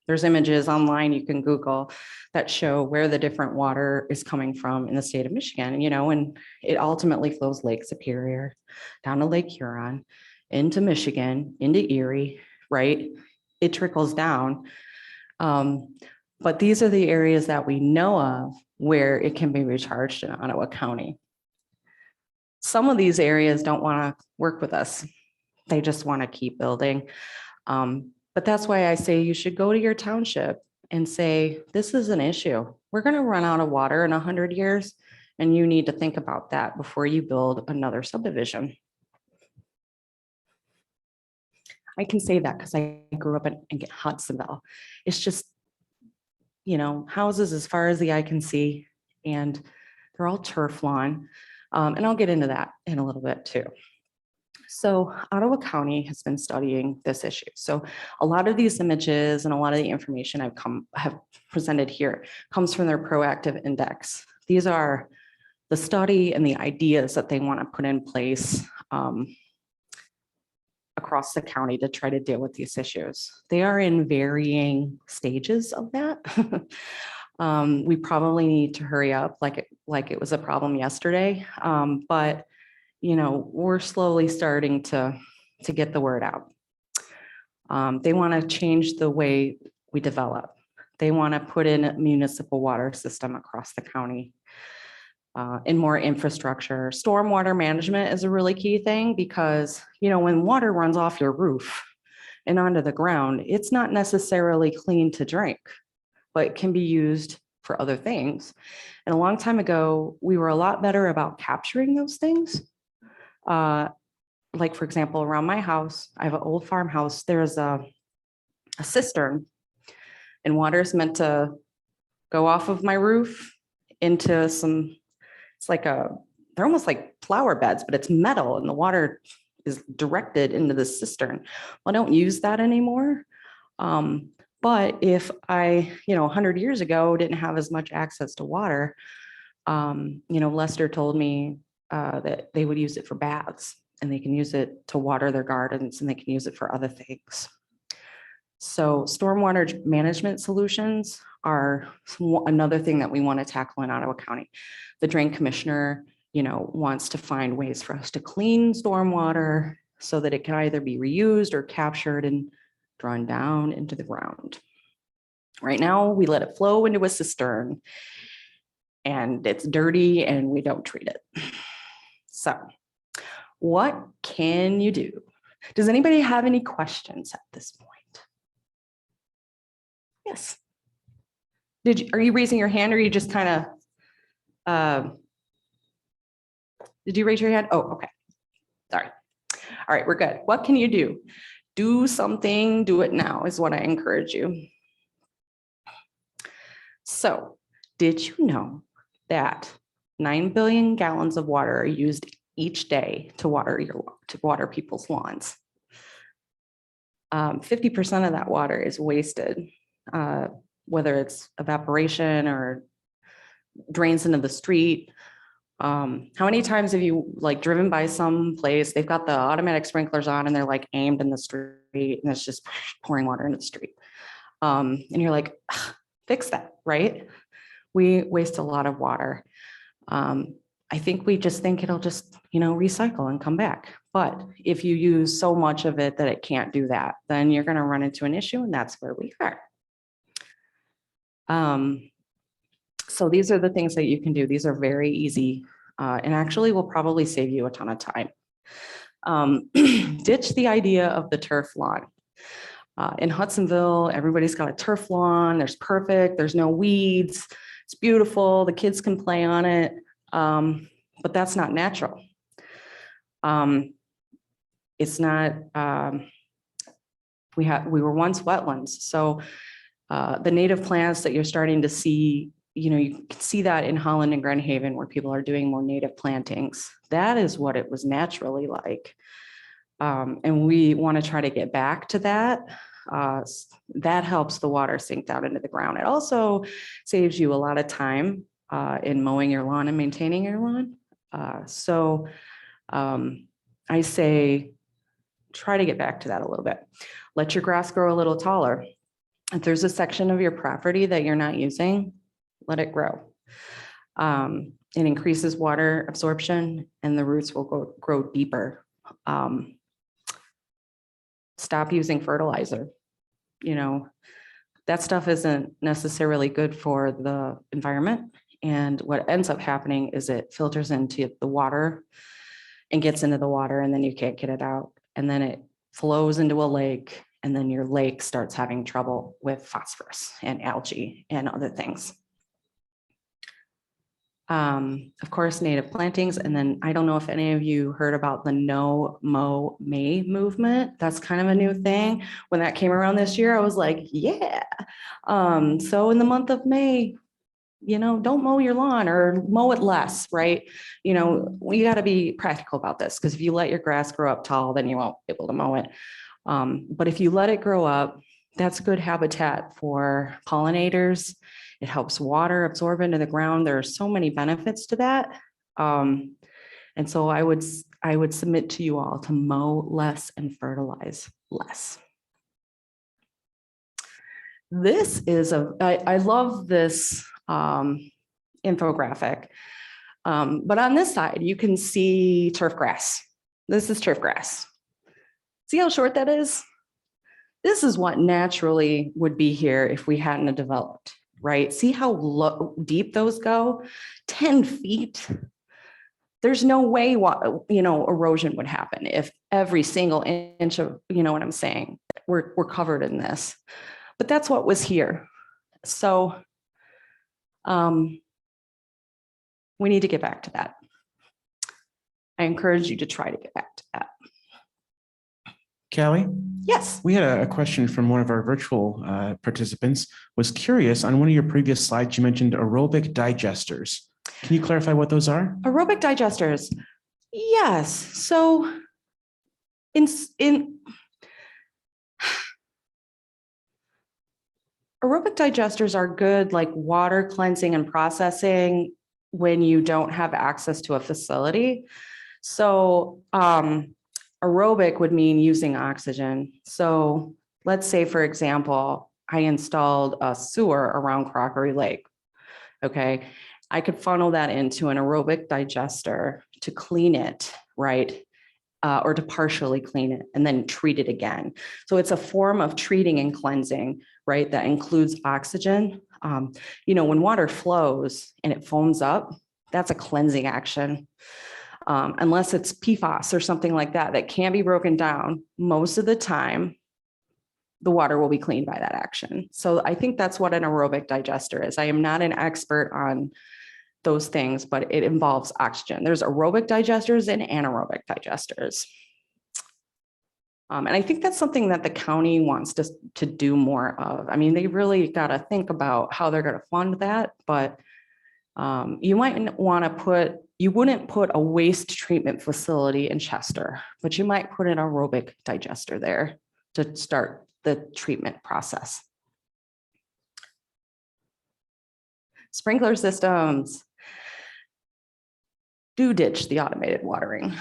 there's images online you can Google that show where the different water is coming from in the state of Michigan, and it ultimately flows Lake Superior, down to Lake Huron, into Michigan, into Erie, right? It trickles down. But these are the areas that we know of where it can be recharged in Ottawa County. Some of these areas don't want to work with us. They just want to keep building. But that's why I say you should go to your township and say, this is an issue. We're going to run out of water in 100 years, and you need to think about that before you build another subdivision. I can say that because I grew up in Hudsonville. It's just, houses as far as the eye can see, and they're all turf lawn. And I'll get into that in a little bit too. So Ottawa County has been studying this issue. So a lot of these images and a lot of the information have presented here comes from their proactive index. These are the study and the ideas that they want to put in place across the county to try to deal with these issues. They are in varying stages of that. We probably need to hurry up like it was a problem yesterday. But we're slowly starting to get the word out. They want to change the way we develop. They want to put in a municipal water system across the county, and more infrastructure. Stormwater management is a really key thing, because, when water runs off your roof and onto the ground, it's not necessarily clean to drink, but it can be used for other things. And a long time ago, we were a lot better about capturing those things. Like, for example, around my house, I have an old farmhouse. There's a cistern, and water is meant to go off of my roof into some, they're almost like flower beds, but it's metal, and the water is directed into the cistern. Well, I don't use that anymore. But if I, 100 years ago didn't have as much access to water, Lester told me that they would use it for baths, and they can use it to water their gardens, and they can use it for other things. So stormwater management solutions are another thing that we want to tackle in Ottawa County. The drain commissioner, wants to find ways for us to clean stormwater so that it can either be reused or captured and drawn down into the ground. Right now, we let it flow into a cistern, and it's dirty, and we don't treat it. So what can you do? Does anybody have any questions at this point? Yes. Are you raising your hand, or are you just kind of, did you raise your hand? Oh, okay. Sorry. All right, we're good. What can you do? Do something, do it now is what I encourage you. So, did you know that 9 billion gallons of water are used each day to water people's lawns? 50% of that water is wasted, whether it's evaporation or drains into the street. How many times have you driven by some place, they've got the automatic sprinklers on, and they're aimed in the street, and it's just pouring water into the street. And you're like, fix that, right? We waste a lot of water. I think we just think it'll just, recycle and come back, But if you use so much of it that it can't do that, then you're going to run into an issue, and that's where we are. So these are the things that you can do. These are very easy, and actually will probably save you a ton of time. Ditch the idea of the turf lawn. In Hudsonville, everybody's got a turf lawn. There's perfect. There's no weeds. It's beautiful. The kids can play on it, but that's not natural. It's not. We were once wetlands, so the native plants that you're starting to see, you can see that in Holland and Grand Haven, where people are doing more native plantings. That is what it was naturally like. And we want to try to get back to that. That helps the water sink down into the ground. It also saves you a lot of time in mowing your lawn and maintaining your lawn. I say, try to get back to that a little bit. Let your grass grow a little taller. If there's a section of your property that you're not using, let it grow. It increases water absorption and the roots will grow deeper. Stop using fertilizer. That stuff isn't necessarily good for the environment. And what ends up happening is it filters into the water and gets into the water, and then you can't get it out. And then it flows into a lake, and then your lake starts having trouble with phosphorus and algae and other things. Of course, native plantings. And then I don't know if any of you heard about the No Mow May movement. That's kind of a new thing. When that came around this year, I was like, yeah. So in the month of May, don't mow your lawn or mow it less, right? You got to be practical about this, because if you let your grass grow up tall, then you won't be able to mow it. But if you let it grow up, that's good habitat for pollinators. It helps water absorb into the ground. There are so many benefits to that. And so I would submit to you all to mow less and fertilize less. This is I love this infographic. But on this side, you can see turf grass. This is turf grass. See how short that is? This is what naturally would be here if we hadn't developed, right? See how deep those go? 10 feet. There's no way, erosion would happen if every single inch of, what I'm saying, we're covered in this. But that's what was here. So we need to get back to that. I encourage you to try to get back to that. Callie? Yes. We had a question from one of our virtual participants. Was curious, on one of your previous slides, you mentioned aerobic digesters. Can you clarify what those are? Aerobic digesters. Yes. So in aerobic digesters are good, like water cleansing and processing when you don't have access to a facility. So aerobic would mean using oxygen. So let's say, for example, I installed a sewer around Crockery Lake. Okay. I could funnel that into an aerobic digester to clean it, right? Or to partially clean it and then treat it again. So it's a form of treating and cleansing, right? That includes oxygen. When water flows and it foams up, that's a cleansing action. Unless it's PFAS or something like that, that can't be broken down, most of the time, the water will be cleaned by that action. So I think that's what an aerobic digester is. I am not an expert on those things, but it involves oxygen. There's aerobic digesters and anaerobic digesters. And I think that's something that the county wants to do more of. I mean, they really got to think about how they're going to fund that, but you might want to you wouldn't put a waste treatment facility in Chester, but you might put an aerobic digester there to start the treatment process. Sprinkler systems. Do ditch the automated watering.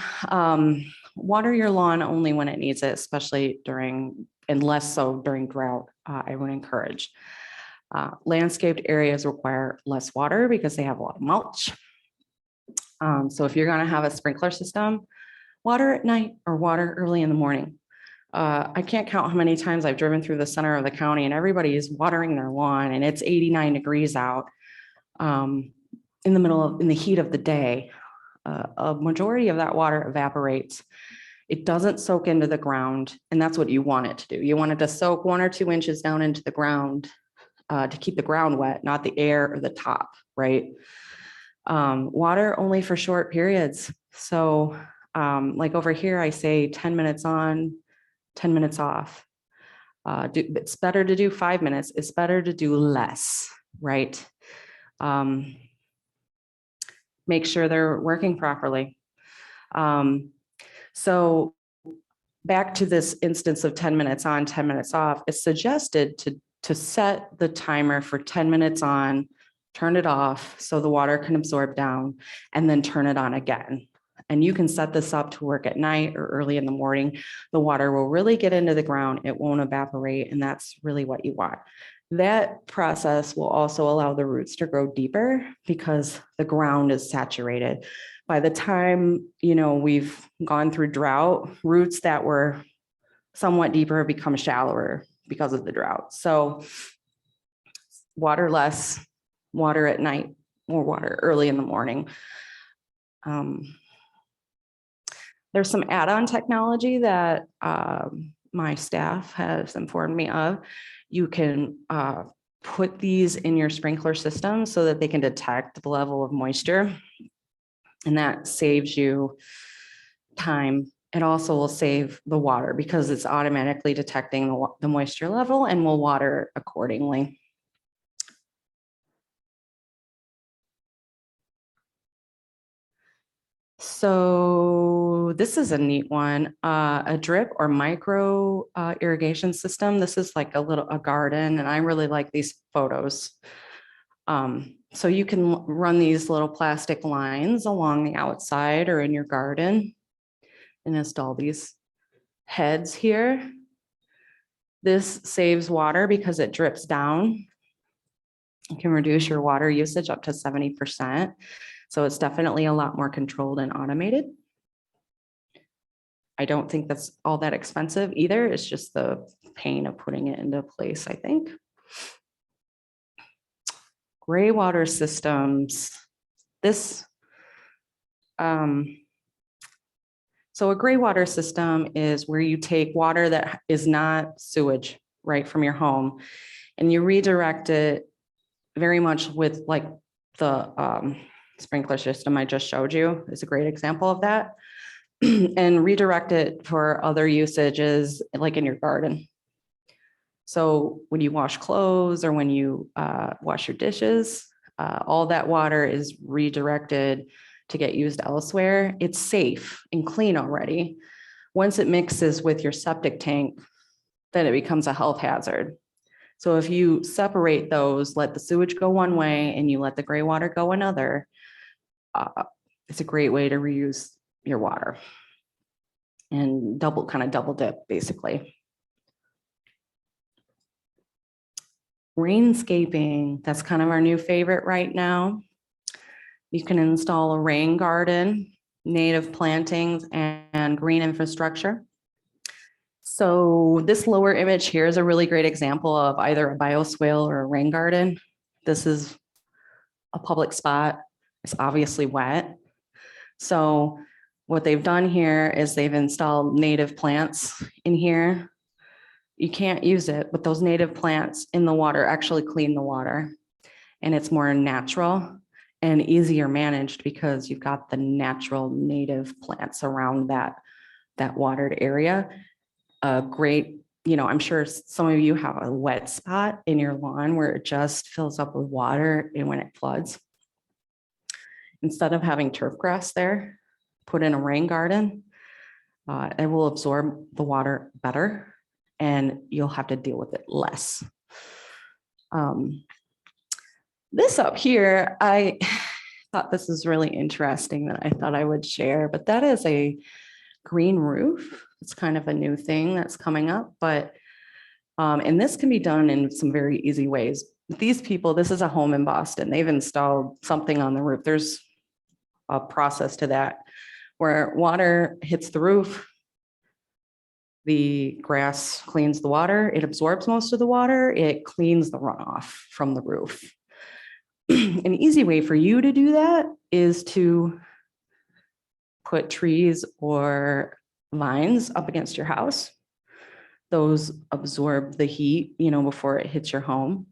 Water your lawn only when it needs it, especially and less so during drought, I would encourage. Landscaped areas require less water because they have a lot of mulch. So if you're going to have a sprinkler system, water at night or water early in the morning. I can't count how many times I've driven through the center of the county and everybody is watering their lawn and it's 89 degrees out in the heat of the day. A majority of that water evaporates. It doesn't soak into the ground, and that's what you want it to do. You want it to soak 1 or 2 inches down into the ground to keep the ground wet, not the air or the top, right? Water only for short periods. So like over here, I say 10 minutes on, 10 minutes off. It's better to do 5 minutes. It's better to do less, right? Make sure they're working properly. So back to this instance of 10 minutes on, 10 minutes off, it's suggested to set the timer for 10 minutes on, turn it off so the water can absorb down, and then turn it on again. And you can set this up to work at night or early in the morning. The water will really get into the ground. It won't evaporate, and that's really what you want. That process will also allow the roots to grow deeper because the ground is saturated. By the time, we've gone through drought, roots that were somewhat deeper become shallower because of the drought. So water less, water at night, more water early in the morning. There's some add-on technology that my staff has informed me of. You can put these in your sprinkler system so that they can detect the level of moisture, and that saves you time. It also will save the water because it's automatically detecting the moisture level and will water accordingly. So this is a neat one, a drip or micro irrigation system. This is like a garden, and I really like these photos. So you can run these little plastic lines along the outside or in your garden and install these heads here. This saves water because it drips down. You can reduce your water usage up to 70%. So it's definitely a lot more controlled and automated. I don't think that's all that expensive either. It's just the pain of putting it into place, I think. Gray water systems. So a gray water system is where you take water that is not sewage, right, from your home, and you redirect it very much with like the sprinkler system I just showed you is a great example of that, and redirect it for other usages like in your garden. So when you wash clothes or when you wash your dishes, all that water is redirected to get used elsewhere. It's safe and clean already. Once it mixes with your septic tank, then it becomes a health hazard. So if you separate those, let the sewage go one way and you let the gray water go another, it's a great way to reuse your water and double dip basically. Rainscaping, that's kind of our new favorite right now. You can install a rain garden, native plantings, and green infrastructure. So this lower image here is a really great example of either a bioswale or a rain garden. This is a public spot. It's obviously wet. So what they've done here is they've installed native plants in here. You can't use it, but those native plants in the water actually clean the water, and it's more natural and easier managed because you've got the natural native plants around that watered area. Great, I'm sure some of you have a wet spot in your lawn where it just fills up with water and when it floods. Instead of having turf grass there, put in a rain garden. It will absorb the water better and you'll have to deal with it less. This up here, I thought this is really interesting that I thought I would share, but that is a green roof. It's kind of a new thing that's coming up, but, and this can be done in some very easy ways. These people, this is a home in Boston. They've installed something on the roof. There's a process to that. where water hits the roof. The grass cleans the water. It absorbs most of the water. It cleans the runoff from the roof. An easy way for you to do that is to put trees or vines up against your house. Those absorb the heat, before it hits your home,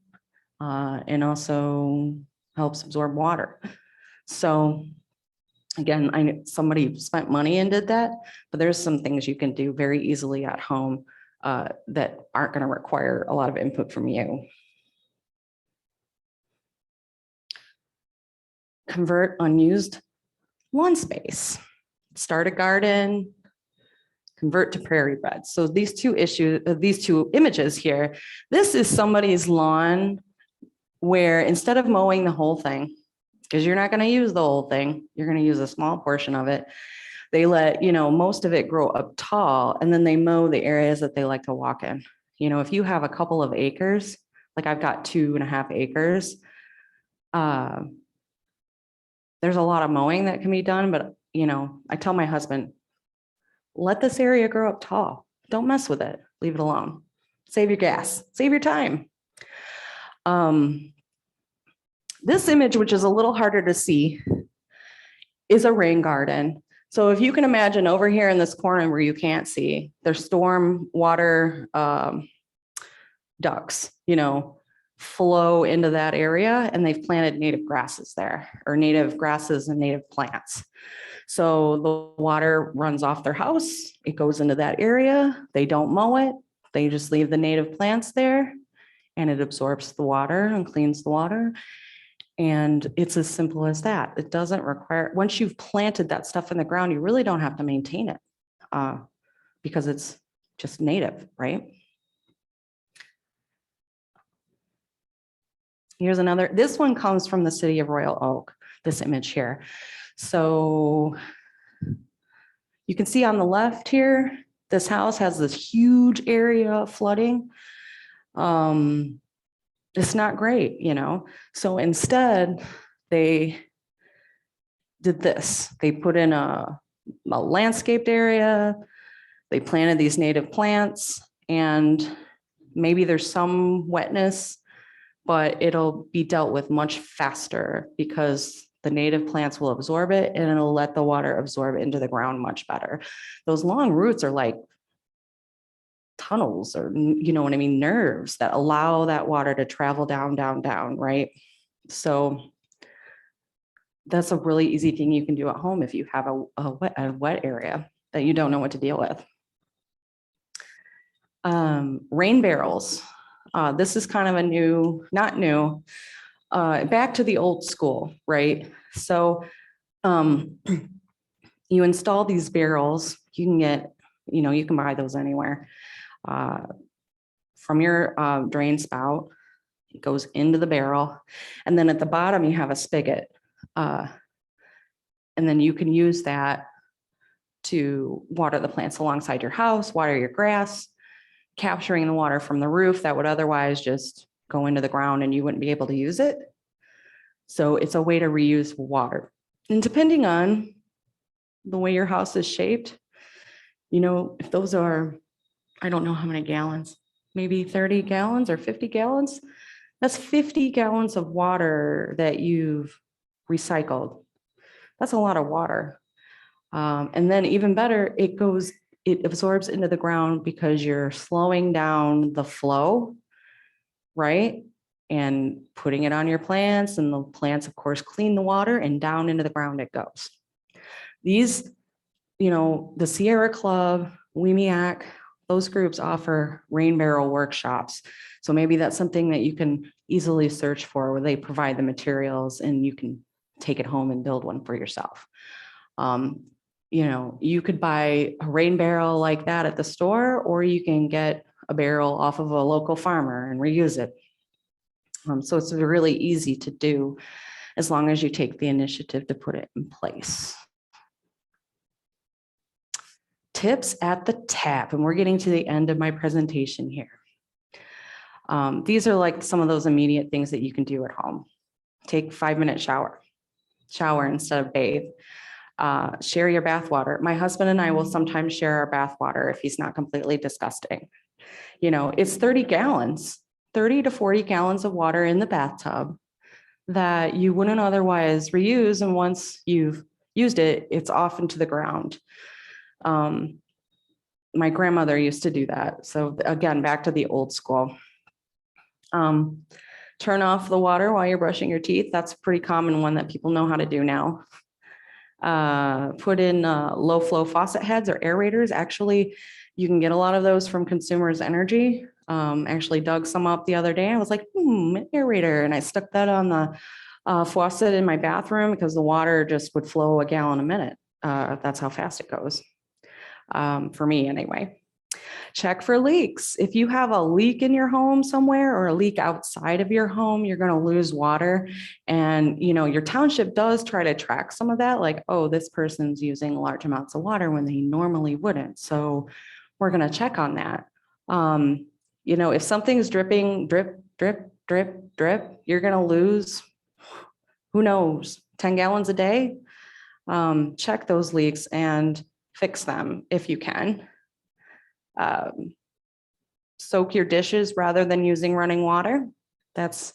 and also helps absorb water. So again, I know somebody spent money and did that, but there's some things you can do very easily at home that aren't going to require a lot of input from you. Convert unused lawn space. Start a garden, convert to prairie beds. So these two images here, this is somebody's lawn where instead of mowing the whole thing, because you're not going to use the whole thing, you're going to use a small portion of it. They let, most of it grow up tall, and then they mow the areas that they like to walk in. If you have a couple of acres, like I've got 2.5 acres, there's a lot of mowing that can be done, but I tell my husband, let this area grow up tall. Don't mess with it. Leave it alone. Save your gas, save your time. This image, which is a little harder to see, is a rain garden. So if you can imagine over here in this corner where you can't see, there's storm water ducts, flow into that area, and they've planted native grasses there, or native grasses and native plants. So the water runs off their house, it goes into that area, they don't mow it, they just leave the native plants there, and it absorbs the water and cleans the water. And it's as simple as that. It doesn't require, once you've planted that stuff in the ground, you really don't have to maintain it because it's just native, right? Here's another, this one comes from the city of Royal Oak, this image here. So you can see on the left here, this house has this huge area of flooding. It's not great, So instead, they did this. They put in a landscaped area. They planted these native plants, and maybe there's some wetness, but it'll be dealt with much faster because the native plants will absorb it, and it'll let the water absorb into the ground much better. Those long roots are like tunnels, or nerves that allow that water to travel down, right? So that's a really easy thing you can do at home if you have a wet area that you don't know what to deal with. Rain barrels. This is kind of a new, not new, back to the old school, right? So you install these barrels, you can get, you can buy those anywhere. From your drain spout, it goes into the barrel, and then at the bottom you have a spigot, and then you can use that to water the plants alongside your house, water your grass, capturing the water from the roof that would otherwise just go into the ground and you wouldn't be able to use it. So it's a way to reuse water. And depending on the way your house is shaped, if those are, I don't know how many gallons, maybe 30 gallons or 50 gallons. That's 50 gallons of water that you've recycled. That's a lot of water. And then even better, it absorbs into the ground because you're slowing down the flow, right? And putting it on your plants, and the plants, of course, clean the water, and down into the ground it goes. These, the Sierra Club, WEMIAC, those groups offer rain barrel workshops. So maybe that's something that you can easily search for, where they provide the materials and you can take it home and build one for yourself. You could buy a rain barrel like that at the store, or you can get a barrel off of a local farmer and reuse it. So it's really easy to do as long as you take the initiative to put it in place. Tips at the tap, and we're getting to the end of my presentation here. These are like some of those immediate things that you can do at home. Take 5-minute shower instead of bathe. Share your bath water. My husband and I will sometimes share our bath water if he's not completely disgusting. You know, it's 30 gallons, 30 to 40 gallons of water in the bathtub that you wouldn't otherwise reuse. And once you've used it, it's off into the ground. My grandmother used to do that. So again, back to the old school. Turn off the water while you're brushing your teeth. That's a pretty common one that people know how to do now. Put in low flow faucet heads or aerators. Actually, you can get a lot of those from Consumers Energy. Actually dug some up the other day. I was like, an aerator. And I stuck that on the faucet in my bathroom because the water just would flow a gallon a minute. That's how fast it goes. For me anyway. Check for leaks. If you have a leak in your home somewhere or a leak outside of your home, you're going to lose water. And, you know, your township does try to track some of that, like, oh, this person's using large amounts of water when they normally wouldn't. So we're going to check on that. You know, if something's dripping, drip, drip, drip, drip, you're going to lose, who knows, 10 gallons a day. Check those leaks and fix them if you can. Soak your dishes rather than using running water. That's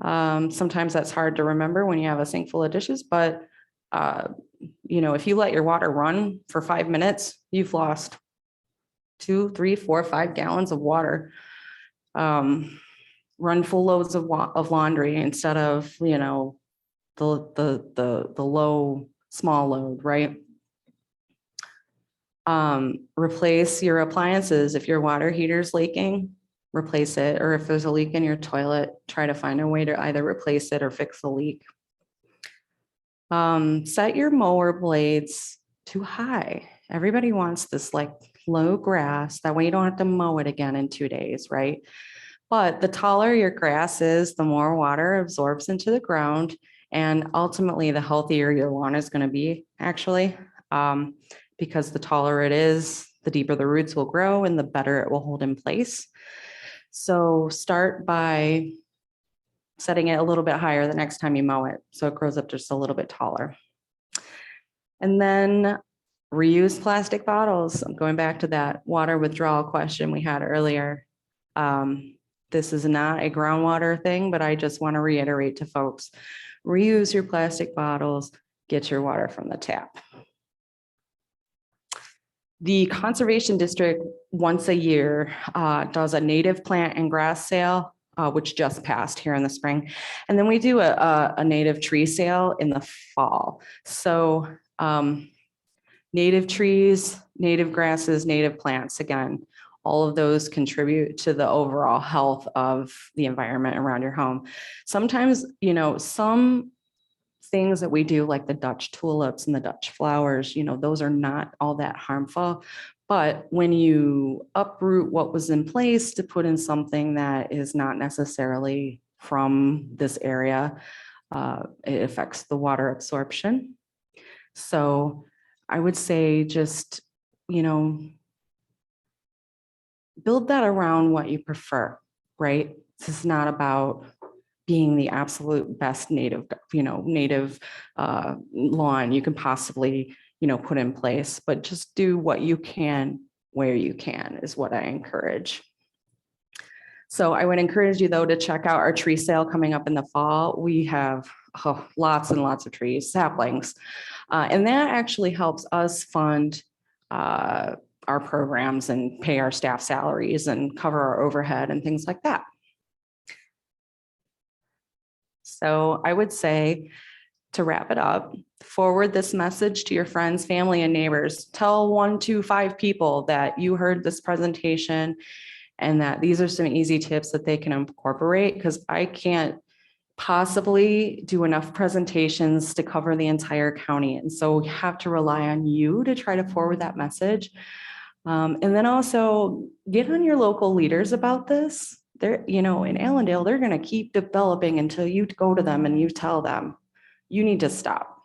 sometimes that's hard to remember when you have a sink full of dishes, but you know, if you let your water run for 5 minutes, you've lost 2, 3, 4, 5 gallons of water. Run full loads of laundry instead of, you know, the low small load, right? Replace your appliances. If your water heater's leaking, replace it. Or if there's a leak in your toilet, try to find a way to either replace it or fix the leak. Set your mower blades too high. Everybody wants this like low grass. That way you don't have to mow it again in 2 days, right? But the taller your grass is, the more water absorbs into the ground. And ultimately, the healthier your lawn is going to be, actually. Because the taller it is, the deeper the roots will grow and the better it will hold in place. So start by setting it a little bit higher the next time you mow it, so it grows up just a little bit taller. And then reuse plastic bottles. I'm going back to that water withdrawal question we had earlier. This is not a groundwater thing, but I just want to reiterate to folks, reuse your plastic bottles, get your water from the tap. The Conservation District once a year does a native plant and grass sale, which just passed here in the spring. And then we do a native tree sale in the fall. So native trees, native grasses, native plants, again, all of those contribute to the overall health of the environment around your home. Sometimes, you know, some things that we do like the Dutch tulips and the Dutch flowers, you know, those are not all that harmful. But when you uproot what was in place to put in something that is not necessarily from this area, it affects the water absorption. So I would say just, you know, build that around what you prefer, right? This is not about being the absolute best native, you know, native lawn you can possibly, you know, put in place, but just do what you can where you can is what I encourage. So I would encourage you though to check out our tree sale coming up in the fall. We have lots and lots of trees, saplings, and that actually helps us fund our programs and pay our staff salaries and cover our overhead and things like that. So I would say, to wrap it up, forward this message to your friends, family, and neighbors. Tell 1 to 5 people that you heard this presentation and that these are some easy tips that they can incorporate, because I can't possibly do enough presentations to cover the entire county. And so we have to rely on you to try to forward that message. And then also get on your local leaders about this. They're, you know, in Allendale, they're going to keep developing until you go to them and you tell them, you need to stop.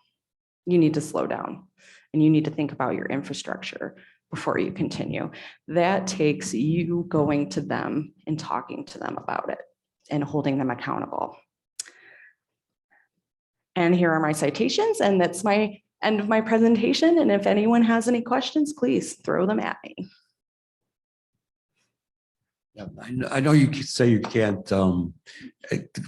You need to slow down and you need to think about your infrastructure before you continue. That takes you going to them and talking to them about it and holding them accountable. And here are my citations, and that's my end of my presentation. And if anyone has any questions, please throw them at me. Yeah, I know you say you can't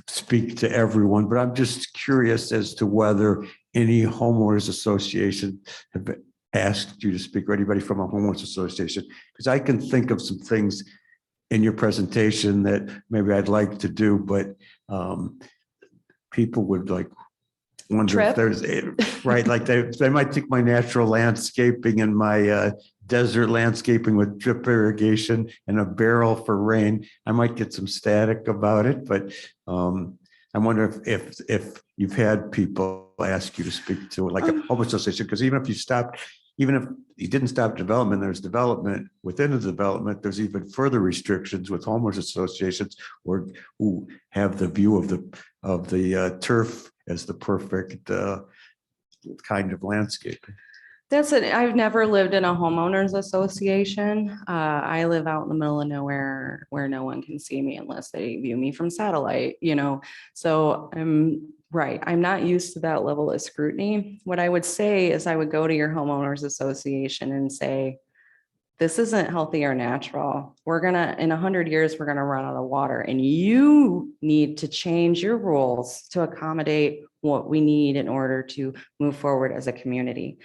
speak to everyone, but I'm just curious as to whether any homeowners association have asked you to speak, or anybody from a homeowners association, because I can think of some things in your presentation that maybe I'd like to do, but people would like wonder if Trip? there's right, like they might think my natural landscaping and my desert landscaping with drip irrigation and a barrel for rain, I might get some static about it, but I wonder if you've had people ask you to speak to like a homeowners association, because even if you didn't stop development, there's development within the development, there's even further restrictions with homeowners associations or who have the view of the turf as the perfect kind of landscape. I've never lived in a homeowners association. I live out in the middle of nowhere where no one can see me unless they view me from satellite, so I'm not used to that level of scrutiny. What I would say is I would go to your homeowners association and say, this isn't healthy or natural. In 100 years, we're gonna run out of water and you need to change your rules to accommodate what we need in order to move forward as a community.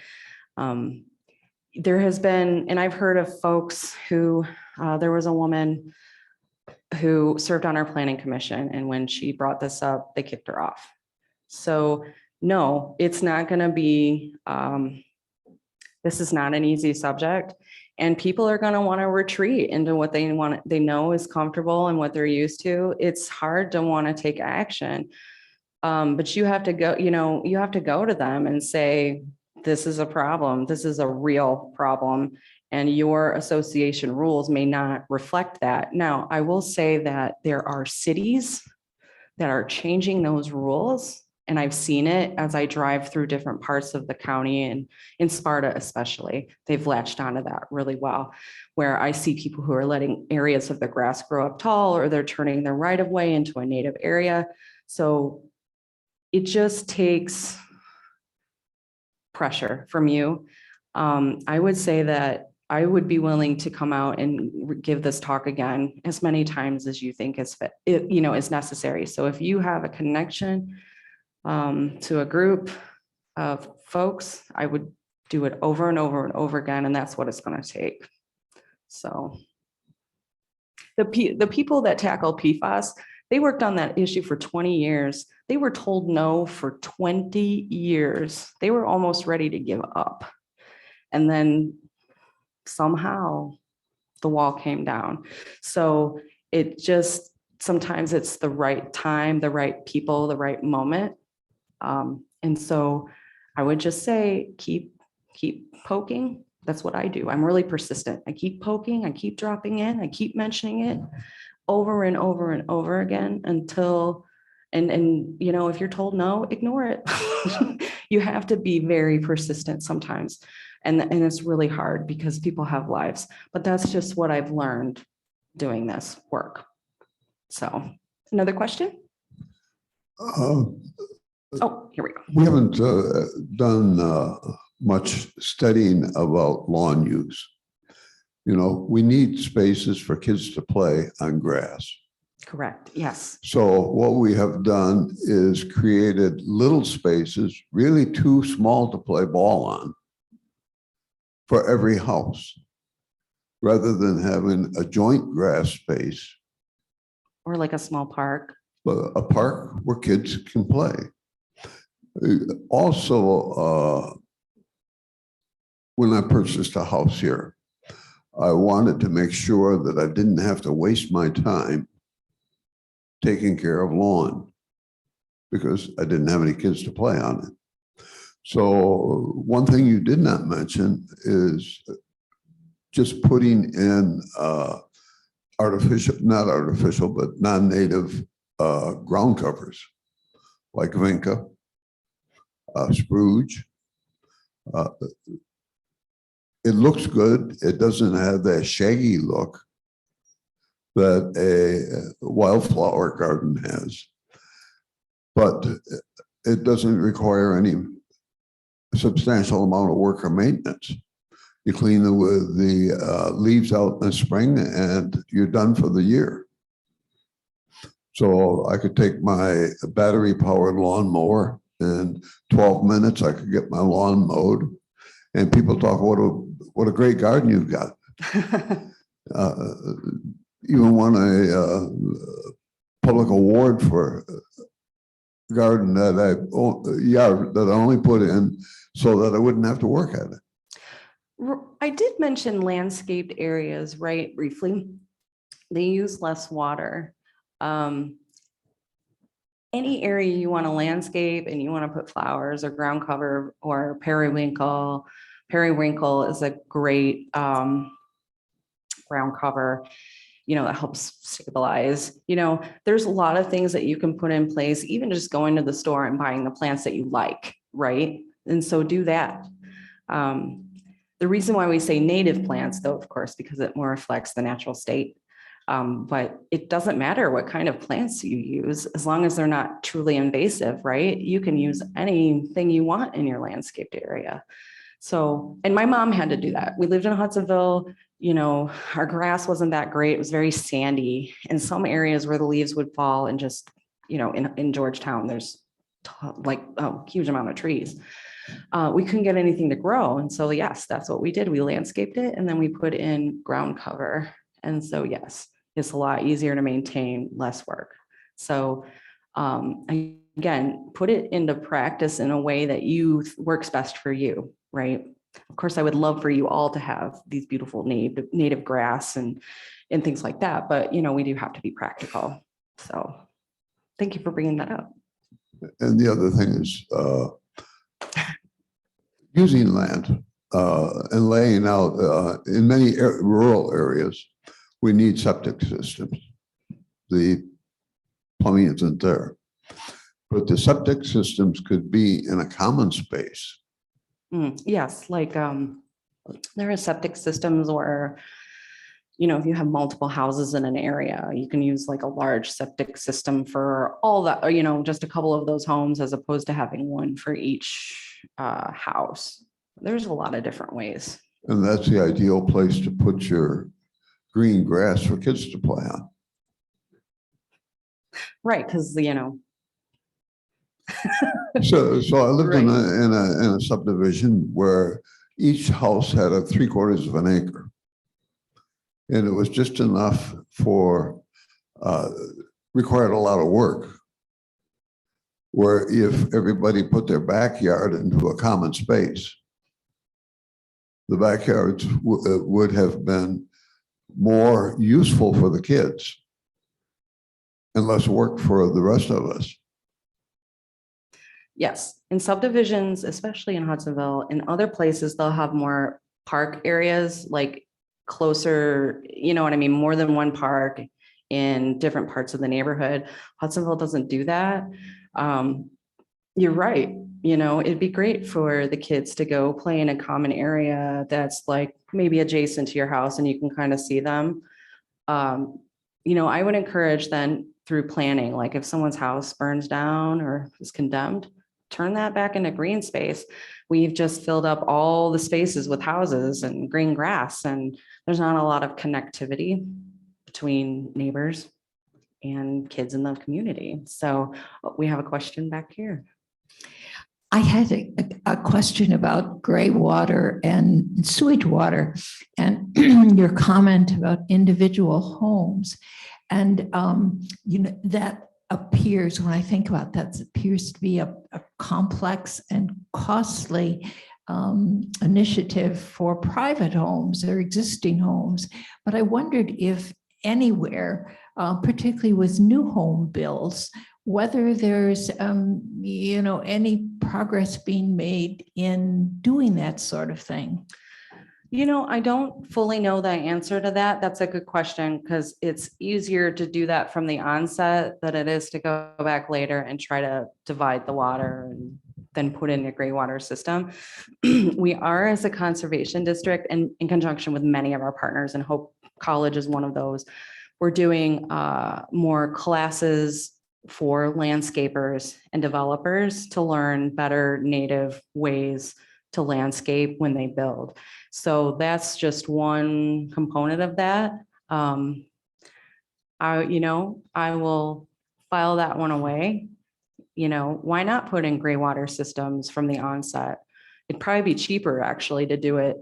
There has been, and I've heard of folks who, there was a woman who served on our planning commission, and when she brought this up, they kicked her off. So no, it's not going to be, this is not an easy subject, and people are going to want to retreat into what they know is comfortable and what they're used to. It's hard to want to take action. But you have to go, you have to go to them and say, this is a problem. This is a real problem. And your association rules may not reflect that. Now, I will say that there are cities that are changing those rules. And I've seen it as I drive through different parts of the county, and in Sparta especially, they've latched onto that really well, where I see people who are letting areas of the grass grow up tall, or they're turning their right of way into a native area. So it just takes pressure from you. I would say that I would be willing to come out and give this talk again as many times as you think is necessary. So if you have a connection to a group of folks, I would do it over and over and over again, and that's what it's going to take. So the people that tackle PFAS, they worked on that issue for 20 years. They were told no for 20 years. They were almost ready to give up. And then somehow the wall came down. So it just, sometimes it's the right time, the right people, the right moment. And so I would just say, keep poking. That's what I do. I'm really persistent. I keep poking, I keep dropping in, I keep mentioning it over and over and over again until, and if you're told no, ignore it. You have to be very persistent sometimes. And it's really hard because people have lives, but that's just what I've learned doing this work. So another question? Oh, here we go. We haven't done much studying about lawn use. We need spaces for kids to play on grass. Correct. Yes. So what we have done is created little spaces, really too small to play ball on, for every house, rather than having a joint grass space. Or like a small park. A park where kids can play. Also, when I purchased a house here, I wanted to make sure that I didn't have to waste my time taking care of lawn because I didn't have any kids to play on it. So one thing you did not mention is just putting in not artificial, but non-native ground covers like vinca, spruge. It looks good. It doesn't have that shaggy look that a wildflower garden has, but it doesn't require any substantial amount of work or maintenance. You clean the leaves out in the spring and you're done for the year. So I could take my battery powered lawnmower in 12 minutes, I could get my lawn mowed. And people talk, what a great garden you've got. Even won a public award for a garden that I only put in so that I wouldn't have to work at it. I did mention landscaped areas, right, briefly. They use less water. Any area you want to landscape and you want to put flowers or ground cover or periwinkle. Periwinkle is a great ground cover, that helps stabilize. There's a lot of things that you can put in place, even just going to the store and buying the plants that you like, right? And so do that. The reason why we say native plants, though, of course, because it more reflects the natural state. But it doesn't matter what kind of plants you use, as long as they're not truly invasive, right? You can use anything you want in your landscaped area. So, and my mom had to do that. We lived in Hudsonville, our grass wasn't that great. It was very sandy. In some areas where the leaves would fall and just, in Georgetown, there's like a huge amount of trees. We couldn't get anything to grow. And so, yes, that's what we did. We landscaped it and then we put in ground cover. And so, yes, it's a lot easier to maintain, less work. So again, put it into practice in a way that works best for you, right? Of course, I would love for you all to have these beautiful native grass and things like that. But, we do have to be practical. So thank you for bringing that up. And the other thing is using land and laying out in many rural areas, we need septic systems. The plumbing isn't there, but the septic systems could be in a common space. Yes, like there are septic systems where, if you have multiple houses in an area, you can use like a large septic system for all that, just a couple of those homes as opposed to having one for each house. There's a lot of different ways. And that's the ideal place to put your green grass for kids to play on. Right, because So I lived in Right. a subdivision where each house had a 3/4 of an acre. And it was just enough for, required a lot of work. Where if everybody put their backyard into a common space, the backyards would have been more useful for the kids and less work for the rest of us. Yes, in subdivisions, especially in Hudsonville, in other places, they'll have more park areas, like closer, what I mean, more than one park in different parts of the neighborhood. Hudsonville doesn't do that. You're right. It'd be great for the kids to go play in a common area that's like maybe adjacent to your house and you can kind of see them. I would encourage then through planning, like if someone's house burns down or is condemned, turn that back into green space. We've just filled up all the spaces with houses and green grass, and there's not a lot of connectivity between neighbors and kids in the community. So we have a question back here. I had a question about gray water and sewage water and your comment about individual homes. And, that appears, when I think about that, appears to be a complex and costly initiative for private homes or existing homes. But I wondered if anywhere, particularly with new home builds, whether there's, any progress being made in doing that sort of thing. I don't fully know the answer to that. That's a good question because it's easier to do that from the onset than it is to go back later and try to divide the water and then put in a gray water system. We are, as a conservation district, and in conjunction with many of our partners, and Hope College is one of those, we're doing more classes for landscapers and developers to learn better native ways to landscape when they build. So that's just one component of that. I will file that one away. Why not put in gray water systems from the onset? It'd probably be cheaper actually to do it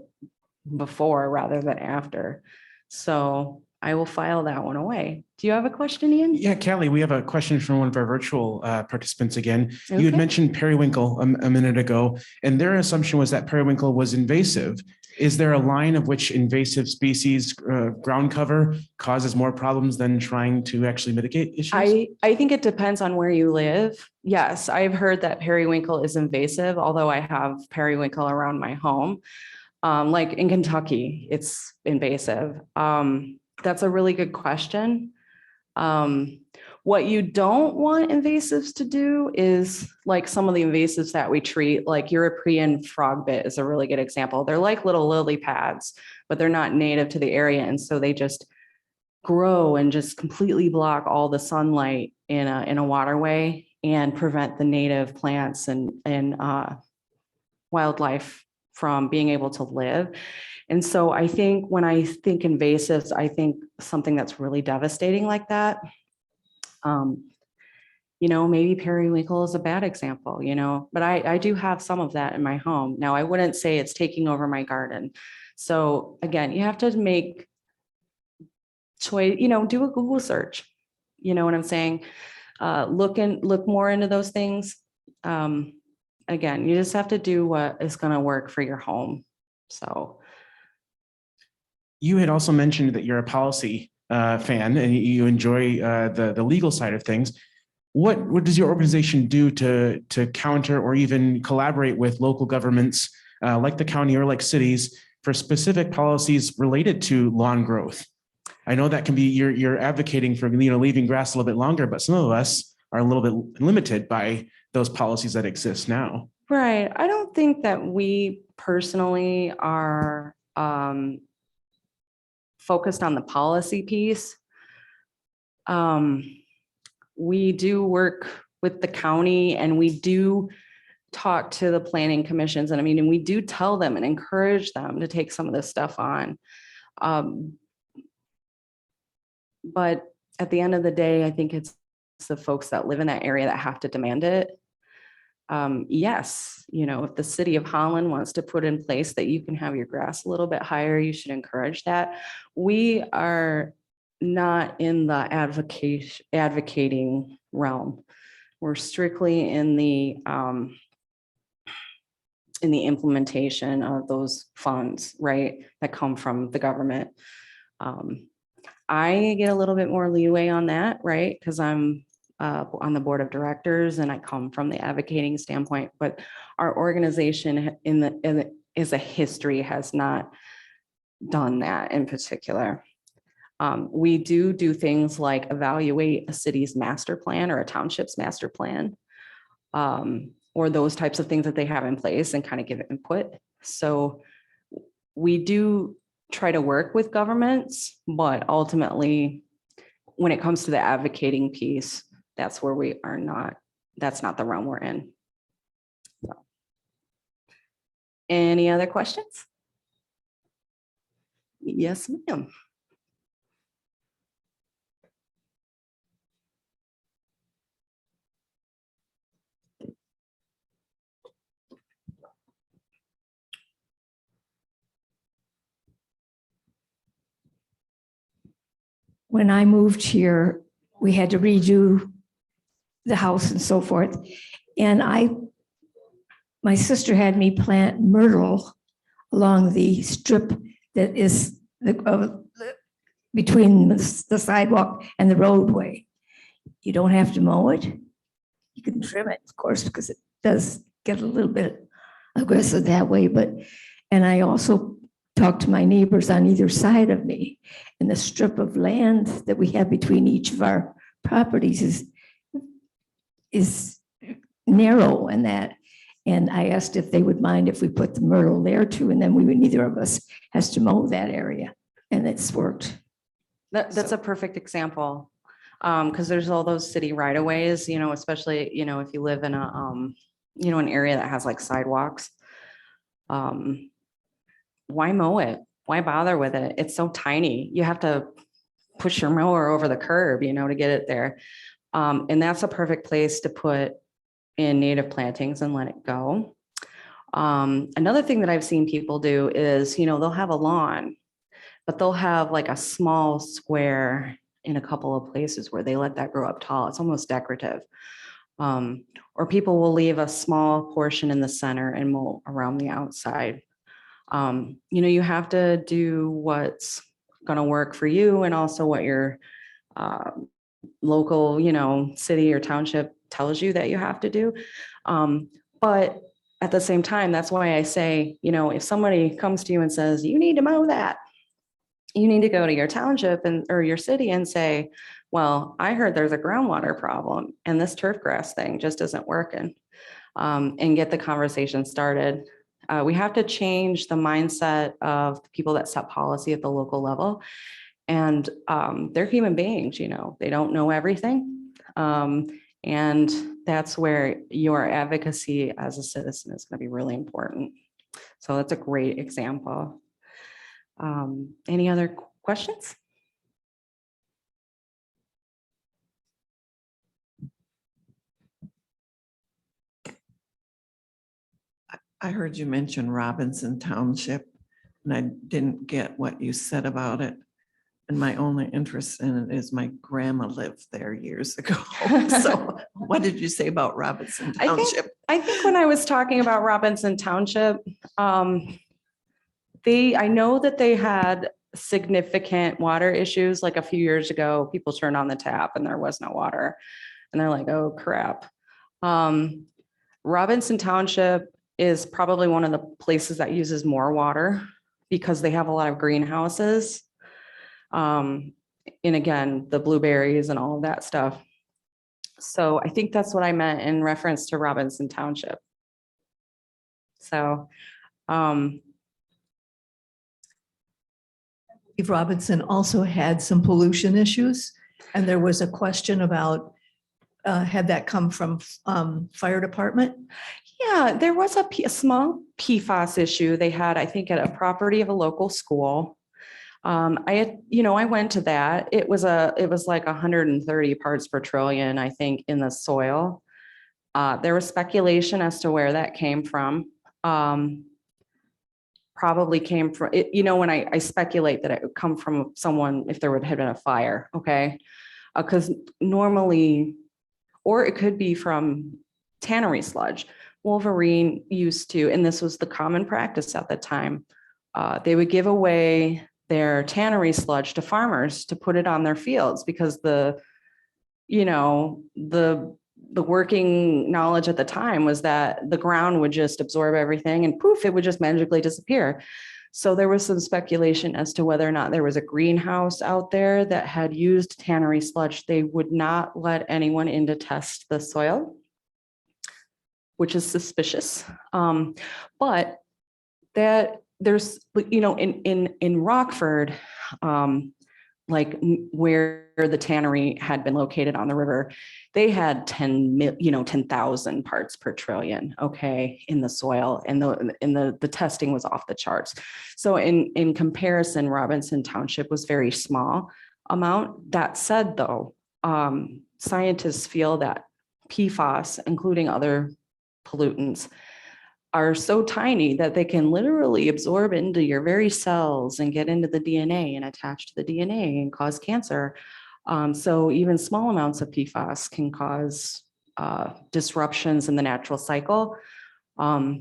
before rather than after. So I will file that one away. Do you have a question, Ian? Yeah, Callie, we have a question from one of our virtual participants again. You had Okay. mentioned periwinkle a minute ago, and their assumption was that periwinkle was invasive. Is there a line of which invasive species ground cover causes more problems than trying to actually mitigate issues? I think it depends on where you live. Yes, I've heard that periwinkle is invasive, although I have periwinkle around my home. Like in Kentucky, it's invasive. That's a really good question. What you don't want invasives to do is like some of the invasives that we treat, like European frogbit is a really good example. They're like little lily pads, but they're not native to the area. And so they just grow and just completely block all the sunlight in a waterway and prevent the native plants and wildlife from being able to live. And so I think when I think invasives, I think something that's really devastating like that. Maybe periwinkle is a bad example, but I do have some of that in my home. Now, I wouldn't say it's taking over my garden. So again, you have to make choice, do a Google search. You know what I'm saying? Look more into those things. Again, you just have to do what is going to work for your home. So. You had also mentioned that you're a policy fan and you enjoy the legal side of things. What does your organization do to counter or even collaborate with local governments like the county or like cities for specific policies related to lawn growth? I know that can be you're advocating for leaving grass a little bit longer, but some of us are a little bit limited by those policies that exist now. Right. I don't think that we personally are focused on the policy piece. We do work with the county and we do talk to the planning commissions. And we do tell them and encourage them to take some of this stuff on. But at the end of the day, I think it's the folks that live in that area that have to demand it. Yes, if the city of Holland wants to put in place that you can have your grass a little bit higher, you should encourage that. We are not in the advocating realm. We're strictly in the implementation of those funds, right, that come from the government. I get a little bit more leeway on that, right, because I'm on the board of directors and I come from the advocating standpoint, but our organization as a history has not done that in particular. We do things like evaluate a city's master plan or a township's master plan, or those types of things that they have in place and kind of give input. So we do try to work with governments, but ultimately, when it comes to the advocating piece, that's where we are not, that's not the realm we're in. So. Any other questions? Yes, ma'am. When I moved here, we had to redo the house and so forth. And my sister had me plant myrtle along the strip that is between the sidewalk and the roadway. You don't have to mow it. You can trim it, of course, because it does get a little bit aggressive that way. And I also talked to my neighbors on either side of me. And the strip of land that we have between each of our properties is narrow and that. And I asked if they would mind if we put the myrtle there too, and then neither of us has to mow that area, and it's worked. That's a perfect example. Because there's all those city right of ways, especially, if you live in an area that has like sidewalks. Why mow it? Why bother with it? It's so tiny. You have to push your mower over the curb, to get it there. And that's a perfect place to put in native plantings and let it go. Another thing that I've seen people do is, they'll have a lawn, but they'll have like a small square in a couple of places where they let that grow up tall. It's almost decorative. Or people will leave a small portion in the center and mow around the outside. You have to do what's going to work for you and also what your local, city or township tells you that you have to do. But at the same time, that's why I say, if somebody comes to you and says, you need to mow that, you need to go to your township or your city and say, well, I heard there's a groundwater problem and this turf grass thing just isn't working, and get the conversation started. We have to change the mindset of the people that set policy at the local level. And they're human beings, they don't know everything. And that's where your advocacy as a citizen is going to be really important. So that's a great example. Any other questions? I heard you mention Robinson Township, and I didn't get what you said about it. And my only interest in it is my grandma lived there years ago. So what did you say about Robinson Township? I think when I was talking about Robinson Township, I know that they had significant water issues. Like a few years ago, people turned on the tap and there was no water. And they're like, oh crap. Robinson Township is probably one of the places that uses more water because they have a lot of greenhouses. And again, the blueberries and all of that stuff. So I think that's what I meant in reference to Robinson Township. So, Robinson also had some pollution issues, and there was a question about, had that come from fire department? yeah, there was a small PFAS issue they had, I think, at a property of a local school. I went to that. It was like 130 parts per trillion, I think, in the soil. There was speculation as to where that came from. Probably came from it, when I speculate that it would come from someone if there had been a fire, okay? Because normally, or it could be from tannery sludge. Wolverine used to, and this was the common practice at the time, they would give away their tannery sludge to farmers to put it on their fields because the working knowledge at the time was that the ground would just absorb everything and poof, it would just magically disappear. So there was some speculation as to whether or not there was a greenhouse out there that had used tannery sludge. They would not let anyone in to test the soil, which is suspicious. But that there's, in Rockford, like where the tannery had been located on the river, they had 10,000 parts per trillion, okay, in the soil, and the testing was off the charts. So in comparison, Robinson Township was very small amount. That said, though, scientists feel that PFAS, including other pollutants, are so tiny that they can literally absorb into your very cells and get into the DNA and attach to the DNA and cause cancer. So even small amounts of PFAS can cause disruptions in the natural cycle.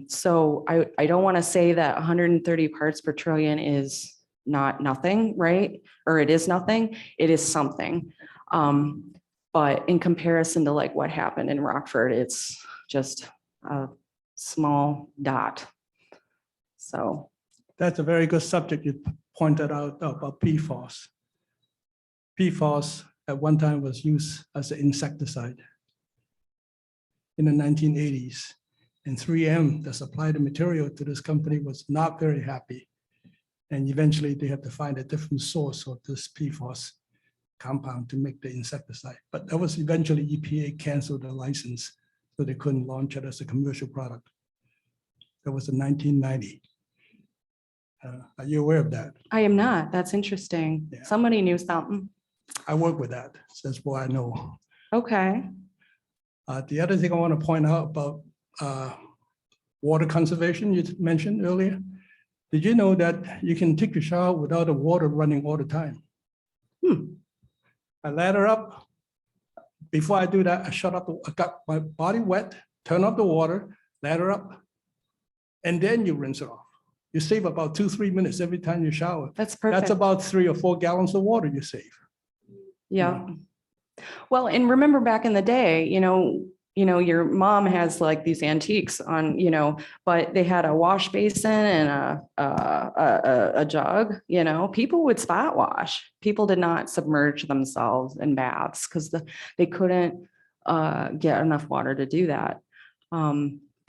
So I don't want to say that 130 parts per trillion is not nothing, right? Or it is nothing, it is something. But in comparison to like what happened in Rockford, it's just a small dot. So That's a very good subject you pointed out about PFAS. PFAS at one time was used as an insecticide in the 1980s. And 3M, that supplied the material to this company, was not very happy. And eventually they had to find a different source of this PFAS. compound to make the insecticide. But that was eventually EPA canceled the license, so they couldn't launch it as a commercial product. That was in 1990. Are you aware of that? I am not. That's interesting. Yeah. Somebody knew something. I work with that. So that's what I know. Okay. The other thing I want to point out about water conservation you mentioned earlier. Did you know that you can take a shower without the water running all the time? I lather up. Before I do that, I got my body wet, turn off the water, lather up, and then you rinse it off. You save about 2-3 minutes every time you shower. That's perfect. That's about 3 or 4 gallons of water you save. Yeah. Well, and remember back in the day, your mom has like these antiques on, but they had a wash basin and a jug, people would spot wash. People did not submerge themselves in baths because they couldn't get enough water to do that.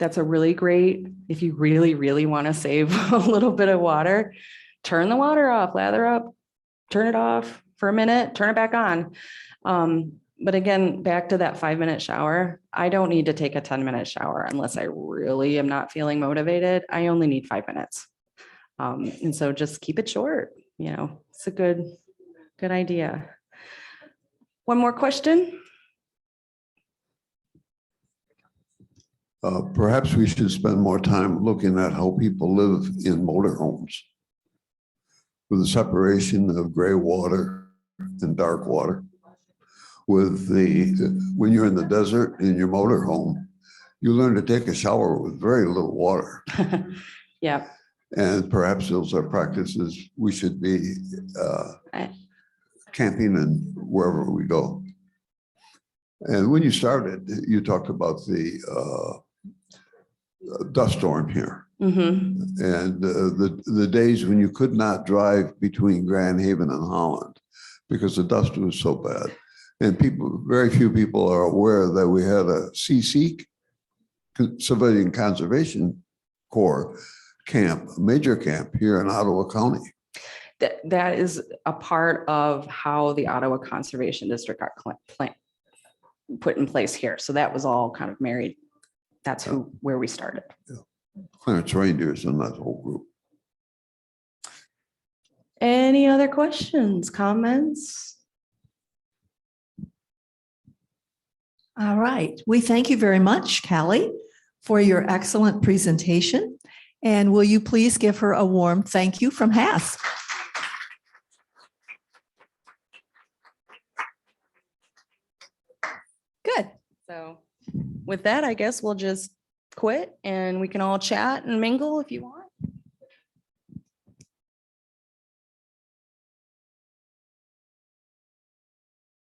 That's a really great, if you really, really want to save a little bit of water, turn the water off, lather up, turn it off for a minute, turn it back on. But again, back to that 5-minute shower, I don't need to take a 10-minute shower unless I really am not feeling motivated. I only need 5 minutes. And so just keep it short, it's a good idea. One more question? Perhaps we should spend more time looking at how people live in motorhomes with the separation of gray water and dark water. When you're in the desert in your motorhome, you learn to take a shower with very little water. Yeah. And perhaps those are practices we should be camping and wherever we go. And when you started, you talked about the dust storm here. Mm-hmm. And the days when you could not drive between Grand Haven and Holland because the dust was so bad. And very few people are aware that we had a CC, Civilian Conservation Corps camp, a major camp here in Ottawa County. That is a part of how the Ottawa Conservation District got put in place here. So that was all kind of married. That's where we started. Yeah. Clarence Reindeers and that whole group. Any other questions, comments? All right. We thank you very much, Callie, for your excellent presentation. And will you please give her a warm thank you from Haas? Good. So with that, I guess we'll just quit and we can all chat and mingle if you want.